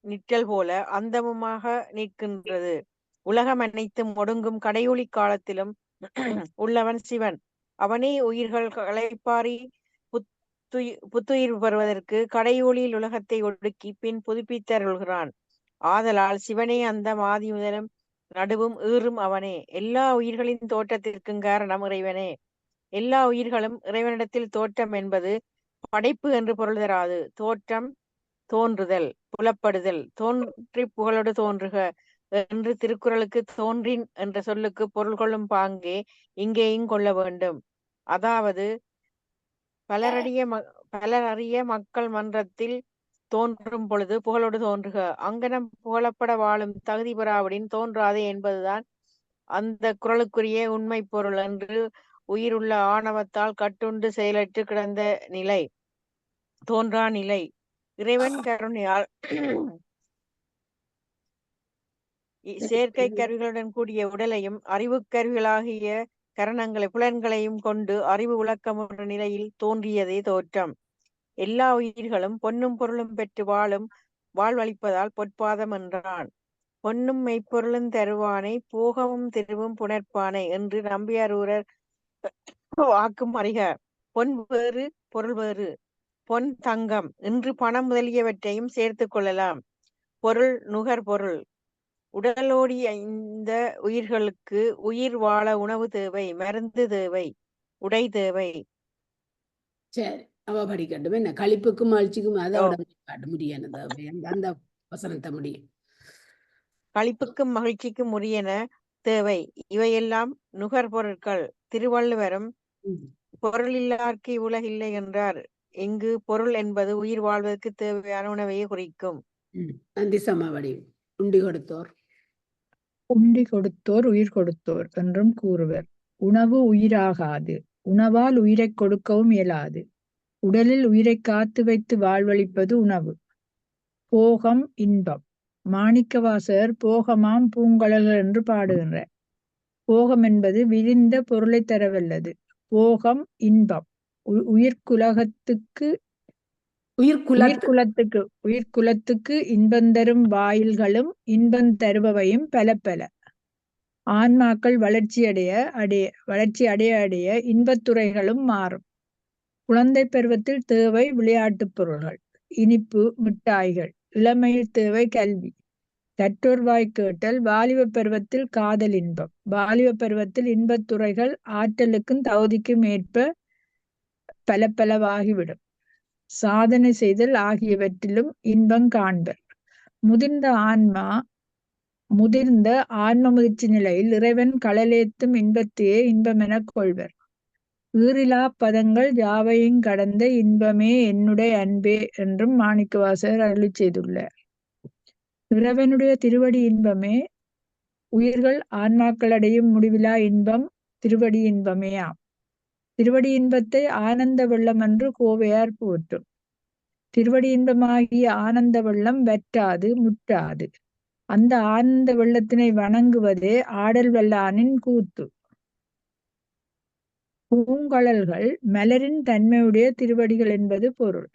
நிற்றல் போல அந்தமுமாக நிற்கின்றது. உலகம் அனைத்தும் ஒடுங்கும் கடையொளி காலத்திலும் உள்ளவன் சிவன். அவனே உயிர்கள் களைப்பாரி புத்துயிர் பெறுவதற்கு கடையோளியில் உலகத்தை ஒடுக்கி பின் புதுப்பித்தருள்கிறான். ஆதலால் சிவனே அந்த ஆதி முதலும் நடுவும் ஈறும் அவனே. எல்லா உயிர்களின் தோற்றத்திற்கும் காரணம் இறைவனே. எல்லா உயிர்களும் இறைவனிடத்தில் தோற்றம் என்பது படைப்பு என்று பொருள் தராது. தோற்றம் தோன்றுதல், புலப்படுதல். தோன்றி புகழோடு தோன்றுக என்று திருக்குறளுக்கு தோன்றின் என்ற சொல்லுக்கு பொருள் கொள்ளும் பாங்கே இங்கேயும் கொள்ள வேண்டும். அதாவது பலரறிய மக்கள் மன்றத்தில் தோன்றும் பொழுது புகழோடு தோன்றுக. அங்கனம் புகழப்பட வாழும் தகுதி பெறாவிடின் தோன்றாதே என்பதுதான் அந்த குறளுக்குரிய உண்மை பொருள் என்று உயிருள்ள ஆணவத்தால் கட்டுண்டு செயலற்று கிடந்த நிலை, தோன்றா நிலை, இறைவன் கருணையால் செயற்கை கருவிகளுடன் கூடிய உடலையும் அறிவு கருவிகளாகிய புலன்களையும் கொண்டு அறிவு விளக்கமுள்ள நிலையில் தோன்றியதே தோற்றம். எல்லா உயிர்களும் பொன்னும் பொருளும் பெற்று வாழ்வளிப்பதால் பொற்பாதம் என்றான். பொன்னும் மெய்ப்பொருளும் தருவானை போகமும் திருவும் புணர்ப்பானை என்று நம்பியாரூரர் வாக்கும் அறிக. பொன் வேறு பொருள் வேறு. பொன் தங்கம் இன்று பணம் முதலியவற்றையும் சேர்த்து கொள்ளலாம். பொருள் நுகர் பொருள். உடலோடிய இந்த உயிர்களுக்கு உயிர் வாழ உணவு தேவை, மருந்து தேவை, உடை தேவை. சரி, அவ படிக்கட்டும். என்ன களிப்புக்கும் மகிழ்ச்சிக்கும் அதோட காட்ட முடியானது அந்த வசனத்தை முடியும். களிப்புக்கும் மகிழ்ச்சிக்கும் உரியன தேவை, இவையெல்லாம் நுகர் பொருட்கள். திருவள்ளுவரும் பொருள் இல்லார்க்கு உலகில்லை என்றார். இங்கு பொருள் என்பது உயிர் வாழ்வதற்கு தேவையான உணவையே குறிக்கும். நன்றி. சமவடி. உண்டி கொடுத்தோர் உண்டி கொடுத்தோர் உயிர் கொடுத்தோர் என்றும் கூறுவர். உணவு உயிராகாது, உணவால் உயிரை கொடுக்கவும் இயலாது. உடலில் உயிரை காத்து வைத்து வாழ்வளிப்பது உணவு. போகம் இன்பம். மாணிக்கவாசகர் போகமாம் பூங்கழல்கள் என்று பாடுகின்றார். போகம் என்பது விரிந்த பொருளை தரவல்லது. போகம் இன்பம். உயிர்குலத்துக்கு இன்பந்தரும் வாயில்களும் இன்பம் தருபவையும் பல பல. ஆன்மாக்கள் வளர்ச்சி அடைய இன்பத்துறைகளும் மாறும். குழந்தை பருவத்தில் தேவை விளையாட்டுப் பொருள்கள், இனிப்பு மிட்டாய்கள். இளமையில் தேவை கல்வி, கற்றோர் வாய் கேட்டல். வாலிப பருவத்தில் காதல் இன்பம். வாலிப பருவத்தில் இன்பத்துறைகள் ஆற்றலுக்கும் தகுதிக்கும் ஏற்ப பல பலவாகிவிடும். சாதனை செய்தல் ஆகியவற்றிலும் இன்பம் காண்பர். முதிர்ந்த ஆன்ம முதிர்ச்சி நிலையில் இறைவன் களலேத்தும் இன்பத்தையே இன்பமெனக் கொள்வர். ஈறிலா பதங்கள் யாவையும் கடந்த இன்பமே என்னுடைய அன்பே என்றும் மாணிக்கவாசகர் அருளிச் செய்துள்ளார். இறைவனுடைய திருவடி இன்பமே உயிர்கள் ஆன்மாக்களடையும் முடிவிலா இன்பம் திருவடி இன்பமேயாம். திருவடி இன்பத்தை ஆனந்த வெள்ளம் என்று கோவையார் போற்றும். திருவடி இன்பமாகிய ஆனந்த வெள்ளம் வற்றாது முற்றாது. அந்த ஆனந்த வெள்ளத்தினை வணங்குவதே ஆடல் வல்லானின் கூத்து. பூங்கழல்கள் மலரின் தன்மையுடைய திருவடிகள் என்பது பொருள்.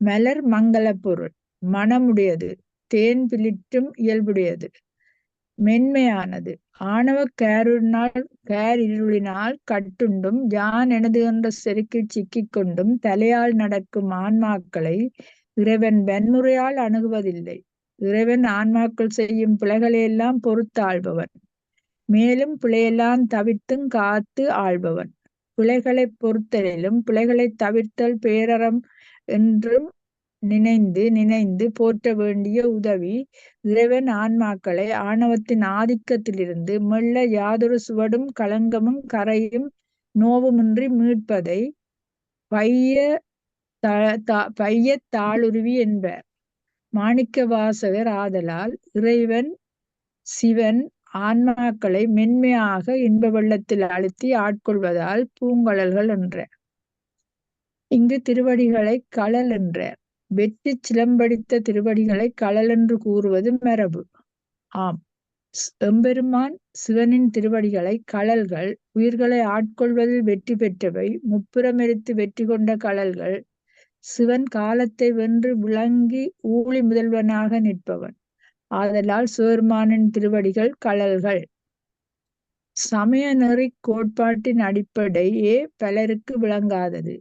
மலர் மங்கள பொருள், மனமுடையது, தேன் பிளிற்றும் இயல்புடையது, மென்மையானது. ஆணவ இருளினால் கட்டுண்டும் யான் எனது என்ற செருக்கில் சிக்கிக் கொண்டும் தலையால் நடக்கும் ஆன்மாக்களை இறைவன் வன்முறையால் அணுகுவதில்லை. இறைவன் ஆன்மாக்கள் செய்யும் பிழைகளையெல்லாம் பொறுத்தாள்பவன். மேலும் பிழையெல்லாம் தவிர்த்தும் காத்து ஆள்பவன். பிழைகளை பொறுத்தலிலும் பிழைகளை தவிர்த்தல் பேரறம் என்றும் நினைந்து போற்ற வேண்டிய உதவி. இறைவன் ஆன்மாக்களை ஆணவத்தின் ஆதிக்கத்திலிருந்து மெல்ல யாதொரு சுவடும் களங்கமும் கரையும் நோவுமின்றி மீட்பதை பைய தாளுருவி என்பர் மாணிக்க வாசகர். ஆதலால் இறைவன் சிவன் ஆன்மாக்களை மென்மையாக இன்ப வெள்ளத்தில் அழுத்தி ஆட்கொள்வதால் பூங்கழல்கள் என்றார். இங்கு திருவடிகளை களல் என்றார். வெற்றி சிலம்படித்த திருவடிகளை களல் என்று கூறுவது மரபு. ஆம், எம்பெருமான் சிவனின் திருவடிகளை களல்கள். உயிர்களை ஆட்கொள்வதில் வெற்றி பெற்றவை, முப்புறமெரித்து வெற்றி கொண்ட களல்கள். சிவன் காலத்தை வென்று விளங்கி ஊழி முதல்வனாக நிற்பவன். ஆதலால் சிவபெருமானின் திருவடிகள் களல்கள். சமய நெறி கோட்பாட்டின் அடிப்படையே பலருக்கு விளங்காதது.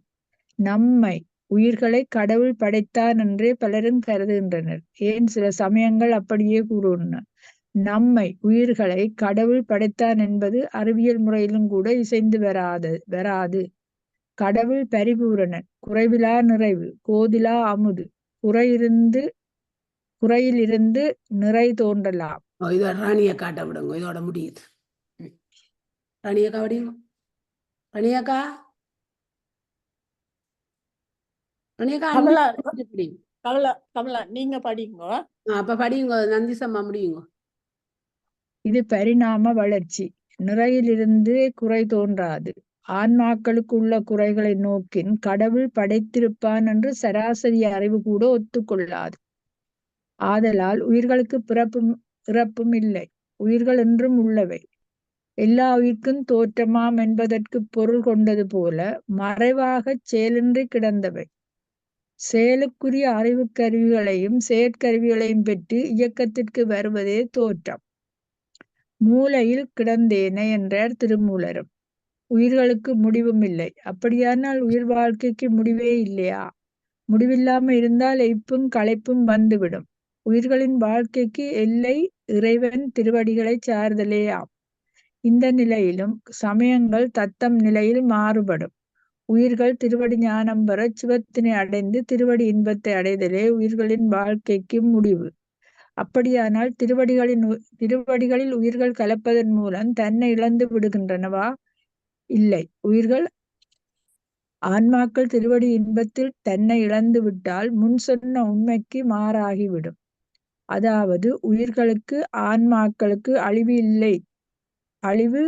நம்மை உயிர்களை கடவுள் படைத்தான் என்றே பலரும் கருதுகின்றனர். ஏன் சில சமயங்கள் அப்படியே கூறுகின்றன. நம்மை உயிர்களை கடவுள் படைத்தான் என்பது அறிவியல் முறையிலும் கூட இசைந்து வராது. கடவுள் பரிபூரணன், குறைவிலா நிறைவு, கோதிலா அமுது, குறையிலிருந்து நிறை தோன்றலாம். இதோட ராணியை காட்ட விடுங்க, இதோட முடியுது. ராணியக்கா படிங்க. ராணியக்கா கமலா படிங்க. கமலா நீங்க படிங்க. அப்ப படிங்க, நந்திசம்மா முடியுங்க. இது பரிணாம வளர்ச்சி. நிறையிலிருந்து குறை தோன்றாது. ஆன்மாக்களுக்கு உள்ள குறைகளை நோக்கின் கடவுள் படைத்திருப்பான் என்று சராசரி அறிவு கூட ஒத்துக்கொள்ளாது. ஆதலால் உயிர்களுக்கு பிறப்பும் இறப்பும் இல்லை. உயிர்கள் என்றும் உள்ளவை. எல்லா உயிர்க்கும் தோற்றமாம் என்பதற்கு பொருள் கொண்டது போல மறைவாகச் செயலின்றி கிடந்தவை. செயலுக்குரிய அறிவு கருவிகளையும் செயற்கருவிகளையும் பெற்று இயக்கத்திற்கு வருவதே தோற்றம். மூலையில் கிடந்தேன என்றார் திருமூலரும். உயிர்களுக்கு முடிவும் இல்லை. அப்படியானால் உயிர் வாழ்க்கைக்கு முடிவே இல்லையா? முடிவில்லாம இருந்தால் எய்ப்பும் களைப்பும் வந்துவிடும். உயிர்களின் வாழ்க்கைக்கு எல்லை இறைவன் திருவடிகளை சார்தலேயாம். இந்த நிலையிலும் சமயங்கள் தத்தம் நிலையில் மாறுபடும். உயிர்கள் திருவடி ஞானம் பெற சிவத்தினை அடைந்து திருவடி இன்பத்தை அடைதலே உயிர்களின் வாழ்க்கைக்கு முடிவு. அப்படியானால் திருவடிகளில் உயிர்கள் கலப்பதன் மூலம் தன்னை இழந்து விடுகின்றனவா? இல்லை. ஆன்மாக்கள் திருவடி இன்பத்தில் தன்னை இழந்து விட்டால் முன் சொன்ன உண்மைக்கு மாறாகிவிடும். அதாவது உயிர்களுக்கு ஆன்மாக்களுக்கு அழிவு இல்லை, அழிவு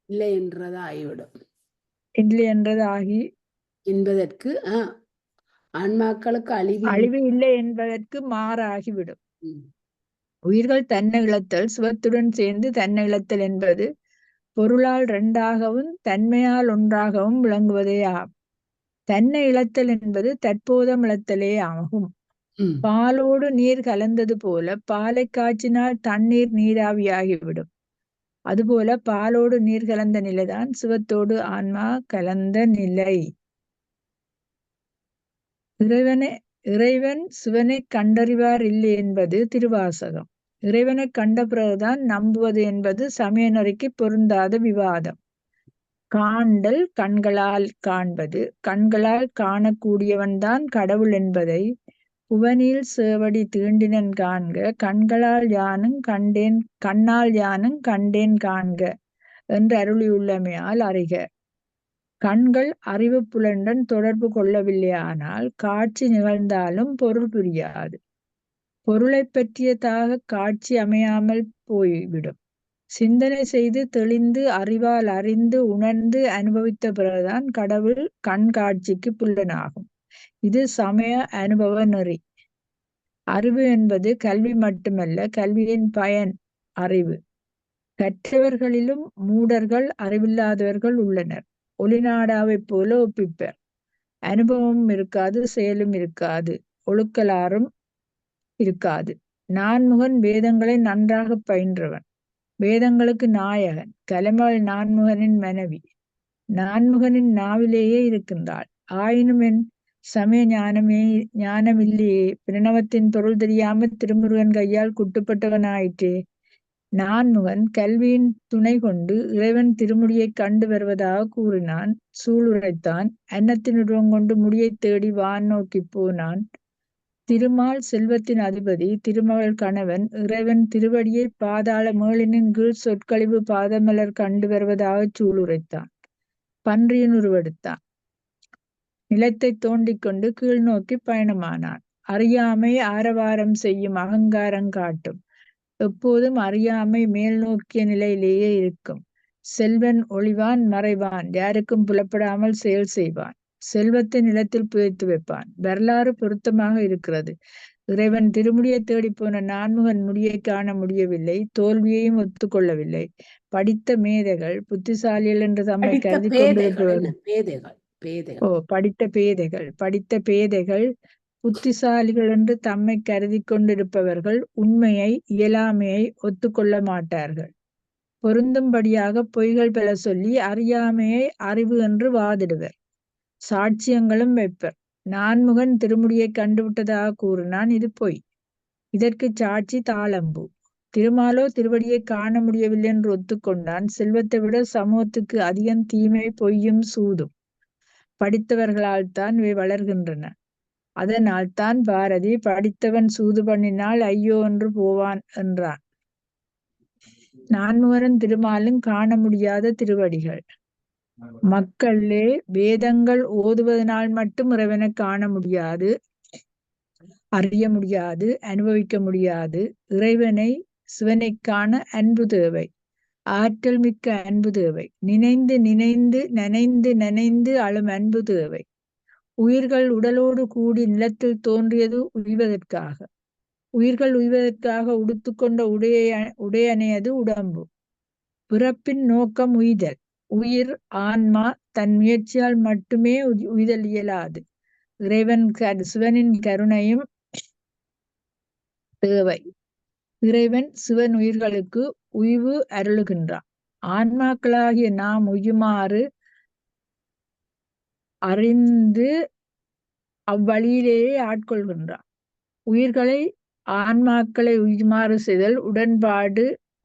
இல்லை என்றதாகிவிடும். இல்லை என்றதாகி என்பதற்கு ஆன்மாக்களுக்கு அழிவு இல்லை என்பதற்கு மாறாகிவிடும். உயிர்கள் தன்னை இழத்தல் சிவத்துடன் சேர்ந்து தன்னை இழத்தல் என்பது பொருளால் இரண்டாகவும் தன்மையால் ஒன்றாகவும் விளங்குவதே ஆகும். தன்னை இழத்தல் என்பது தற்போதம் இழத்தலே ஆகும். பாலோடு நீர் கலந்தது போல பாலை காய்ச்சினால் தண்ணீர் நீராவியாகிவிடும். அதுபோல பாலோடு நீர் கலந்த நிலைதான் சிவத்தோடு ஆன்மா கலந்த நிலை. இறைவன் சிவனை கண்டறிவார் இல்லை என்பது திருவாசகம். இறைவனை கண்ட பிறகுதான் நம்புவது என்பது சமய நெறிக்கு பொருந்தாத விவாதம். காண்டல் கண்களால் காண்பது, கண்களால் காணக்கூடியவன்தான் கடவுள் என்பதை புவனில் சேவடி தீண்டினன் காண்க, கண்களால் யானும் கண்டேன், கண்ணால் யானும் கண்டேன் காண்க என்று அருளியுள்ளமையால் அறிக. கண்கள் அறிவு புலனுடன் தொடர்பு கொள்ளவில்லையானால் காட்சி நிகழ்ந்தாலும் பொருள் புரியாது. பொருளை பற்றியதாக காட்சி அமையாமல் போய்விடும். சிந்தனை செய்து தெளிந்து அறிவால் அறிந்து உணர்ந்து அனுபவித்த பிறகுதான் கடவுள் கண் காட்சிக்கு புலனாகும். இது சமய அனுபவ நெறி. அறிவு என்பது கல்வி மட்டுமல்ல, கல்வியின் பயன் அறிவு. கற்றவர்களிலும் மூடர்கள் அறிவில்லாதவர்கள் உள்ளனர். ஒளிநாடாவைப் போல ஒப்பிப்பர். அனுபவமும் இருக்காது, செயலும் இருக்காது, ஒழுக்கலாறும் இருக்காது. நான்முகன் வேதங்களை நன்றாக பயின்றவன், வேதங்களுக்கு நாயகன், கலைமகள் நான்முகனின் மனைவி. நான்முகனின் நாவிலேயே இருக்கின்றாள். ஆயினும் என் சமய ஞானமில்லையே, பிரணவத்தின் பொருள் தெரியாமல் திருமுருகன் கையால் குட்டுப்பட்டவனாயிற்றே. நான்முகன் கல்வியின் துணை கொண்டு இறைவன் திருமுடியை கண்டு வருவதாக கூறினான், சூளுரைத்தான். அன்னத்தின் உருவம் கொண்டு முடியை தேடி வான் நோக்கி போனான். திருமால் செல்வத்தின் அதிபதி, திருமகள் கணவன், இறைவன் திருவடியை பாதாள மேளினின் கீழ் சொற்கழிவு பாதமலர் கண்டு வருவதாக சூளுரைத்தான். பன்றியின் உருவெடுத்தான். நிலத்தை தோண்டிக் கொண்டு கீழ் நோக்கி பயணமானான். அறியாமை ஆரவாரம் செய்யும் அகங்காரம் காட்டும். எப்போதும் அறியாமை மேல் நோக்கிய நிலையிலேயே இருக்கும். செல்வன் ஒளிவான் மறைவான், யாருக்கும் புலப்படாமல் செயல் செய்வான். செல்வத்தை நிலத்தில் புதைத்து வைப்பான். வரலாறு பொருத்தமாக இருக்கிறது. இறைவன் திருமுடியை தேடிப்போன நான்முகன் முடியை காண முடியவில்லை, தோல்வியையும் ஒத்துக்கொள்ளவில்லை. படித்த மேதைகள், புத்திசாலிகள் என்று தம்மை கருதி கொண்டிருப்பவர்கள் படித்த பேதைகள் புத்திசாலிகள் என்று தம்மை கருதி கொண்டிருப்பவர்கள் உண்மையை, இயலாமையை ஒத்துக்கொள்ள மாட்டார்கள். பொருந்தும்படியாக பொய்கள் பல சொல்லி அறியாமையை அறிவு என்று வாதிடுவர். சாட்சியங்களும் வைப்பர். நான்முகன் திருமுடியை கண்டுவிட்டதாக கூறினான், இது பொய். இதற்கு சாட்சி தாளம்பூ. திருமாலோ திருவடியை காண முடியவில்லை என்று ஒத்துக்கொண்டான். செல்வத்தை விட சமூகத்துக்கு அதிகம் தீமை, பொய்யும், சூதும். படித்தவர்களால் தான் இவை வளர்கின்றன. அதனால் தான் பாரதி படித்தவன் சூது பண்ணினால் ஐயோ என்று போவான் என்றான். நான்முகனும் திருமாலும் காண முடியாத திருவடிகள். மக்களே, வேதங்கள் ஓதுவதனால் மட்டும் இறைவனை காண முடியாது, அறிய முடியாது, அனுபவிக்க முடியாது. இறைவனை சிவனை காண அன்பு தேவை, ஆற்றல் மிக்க அன்பு தேவை. நினைந்து நினைந்து நனைந்து நனைந்து அழும் அன்பு தேவை. உயிர்கள் உடலோடு கூடி நிலத்தில் தோன்றியது உய்வதற்காக. உயிர்கள் உய்வதற்காக உடுத்துக்கொண்ட உடையணையது உடம்பு. பிறப்பின் நோக்கம் உய்தல். உயிர் ஆன்மா தன் முயற்சியால் மட்டுமே உய்தல் இயலாது. சிவனின் கருணையும் தேவை. இறைவன் சிவன் உயிர்களுக்கு உய்வு அருளுகின்றான். ஆன்மாக்களாகிய நாம் உய்யுமாறு அறிந்து அவ்வழியிலேயே ஆட்கொள்கின்றான். உயிர்களை ஆன்மாக்களை உய்யுமாறு செய்தல்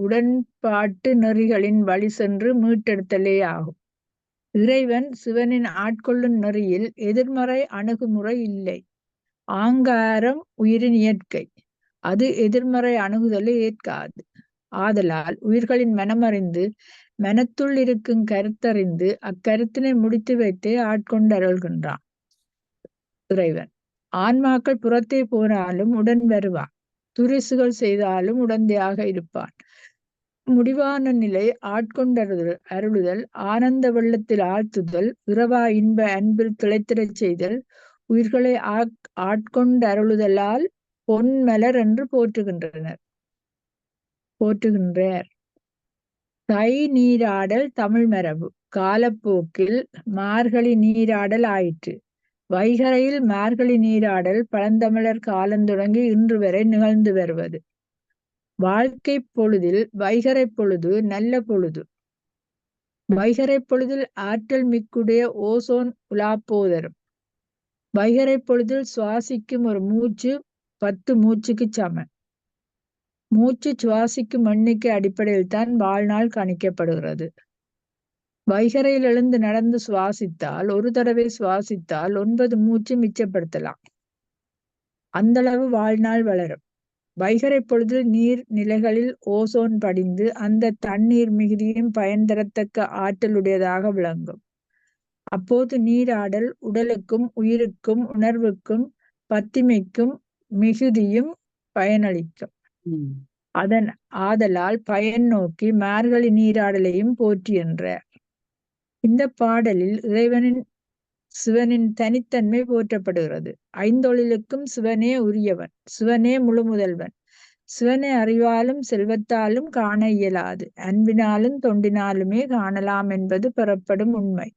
உடன்பாட்டு நெறிகளின் வழி சென்று மீட்டெடுத்தலே ஆகும். இறைவன் சிவனின் ஆட்கொள்ளும் நெறியில் எதிர்மறை அணுகுமுறை இல்லை. ஆங்காரம் உயிரின் இயற்கை. அது எதிர்மறை அணுகுதலை ஏற்காது. ஆதலால் உயிர்களின் மனமறிந்து மனத்துள் இருக்கும் கருத்தறிந்து அக்கருத்தினை முடித்து வைத்தே ஆட்கொண்டு அருள்கின்றான் இறைவன். ஆன்மாக்கள் புறத்தே போனாலும் உடன் வருவான். துரிசுகள் செய்தாலும் உடந்தையாக இருப்பான். முடிவான நிலை ஆட்கொண்டருதல் அருளுதல், ஆனந்த வெள்ளத்தில் ஆழ்த்துதல், இரவா இன்ப அன்பில் திளைத்திடச் செய்தல், உயிர்களை ஆட்கொண்டு அருளுதலால் பொன்மலர் என்று போற்றுகின்றார். தை நீராடல் தமிழ் மரபு. காலப்போக்கில் மார்கழி நீராடல் ஆயிற்று. வைகரையில் மார்கழி நீராடல் பழந்தமிழர் காலந்தொடங்கி இன்று வரை நிகழ்ந்து வருவது. வாழ்க்கை பொழுதில் வைகரை பொழுது நல்ல பொழுது. வைகரை பொழுதில் ஆற்றல் மிக்குடைய ஓசோன் உலாப்போதரும். வைகரை பொழுதில் சுவாசிக்கும் ஒரு மூச்சு 10 மூச்சுக்கு சமன். மூச்சு சுவாசிக்கும் எண்ணிக்கை அடிப்படையில் தான் வாழ்நாள் கணிக்கப்படுகிறது. வைகரையில் எழுந்து நடந்து சுவாசித்தால், ஒரு தடவை சுவாசித்தால் 9 மூச்சு மிச்சப்படுத்தலாம். அந்தளவு வாழ்நாள் வளரும். வைகரை பொழுதில் நீர் நிலைகளில் ஓசோன் படிந்து அந்த தண்ணீர் மிகுதியும் பயன் தரத்தக்க ஆற்றலுடையதாக விளங்கும். அப்போது நீராடல் உடலுக்கும் உயிருக்கும் உணர்வுக்கும் பத்திமைக்கும் மிகுதியும் பயனளிக்கும். ஆதலால் பயன் நோக்கி மார்கழி நீராடலையும் போற்றி என்றார். இந்த பாடலில் சிவனின் தனித்தன்மை போற்றப்படுகிறது. ஐந்தொழிலுக்கும் சிவனே உரியவன், சிவனே முழு முதல்வன். சிவனை அறிவாலும் செல்வத்தாலும் காண இயலாது, அன்பினாலும் தொண்டினாலுமே காணலாம் என்பது பெறப்படும் உண்மை.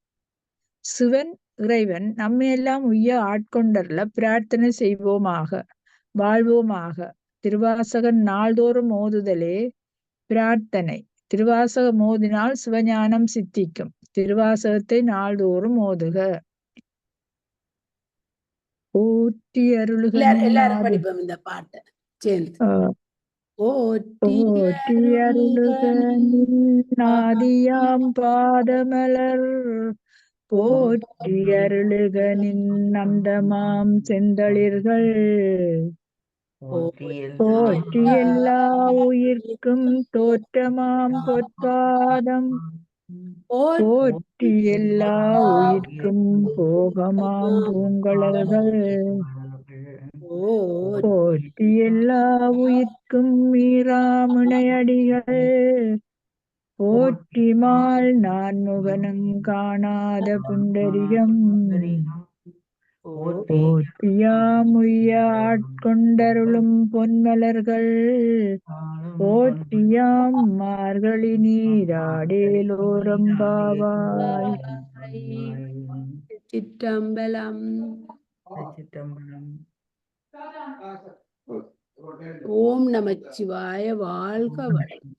சிவன் இறைவன் நம்மையெல்லாம் உய்ய ஆட்கொண்டருள பிரார்த்தனை செய்வோமாக, வாழ்வோமாக. திருவாசகன் நாள்தோறும் ஓதுதலே பிரார்த்தனை. திருவாசகம் ஓதினால் சிவஞானம் சித்திக்கும். திருவாசகத்தை நாள்தோறும் ஓதுக. போற்றி அருளுக எல்லாரும் படிப்போம் இந்த பாட்டை சேர்ந்து. போற்றி அருளுக நின்னாதியாம் பாதமலர், போற்றி அருளுக நின் அந்தமாம் செந்தளிர்கள், போற்றி எல்லா உயிர்க்கும் தோற்றமாம் பொற்பாதம், போற்றி எல்லா உயிர்க்கும் போகமாம் பூங்கழல்கள், போற்றி எல்லா உயிர்க்கும் மீராமுனையடிகள், போற்றி மால் நான்முகனும் காணாத புண்டரிகம், போற்றியாம் உய்ய ஆட்கொண்டருளும் பொன்மலர்கள், போற்றியாம் மார்கழி நீராடேலோரம்பாவாய். சிற்றம்பலம். சிற்றம்பலம். ஓம் நமச்சிவாய. வாழ்க வளம்.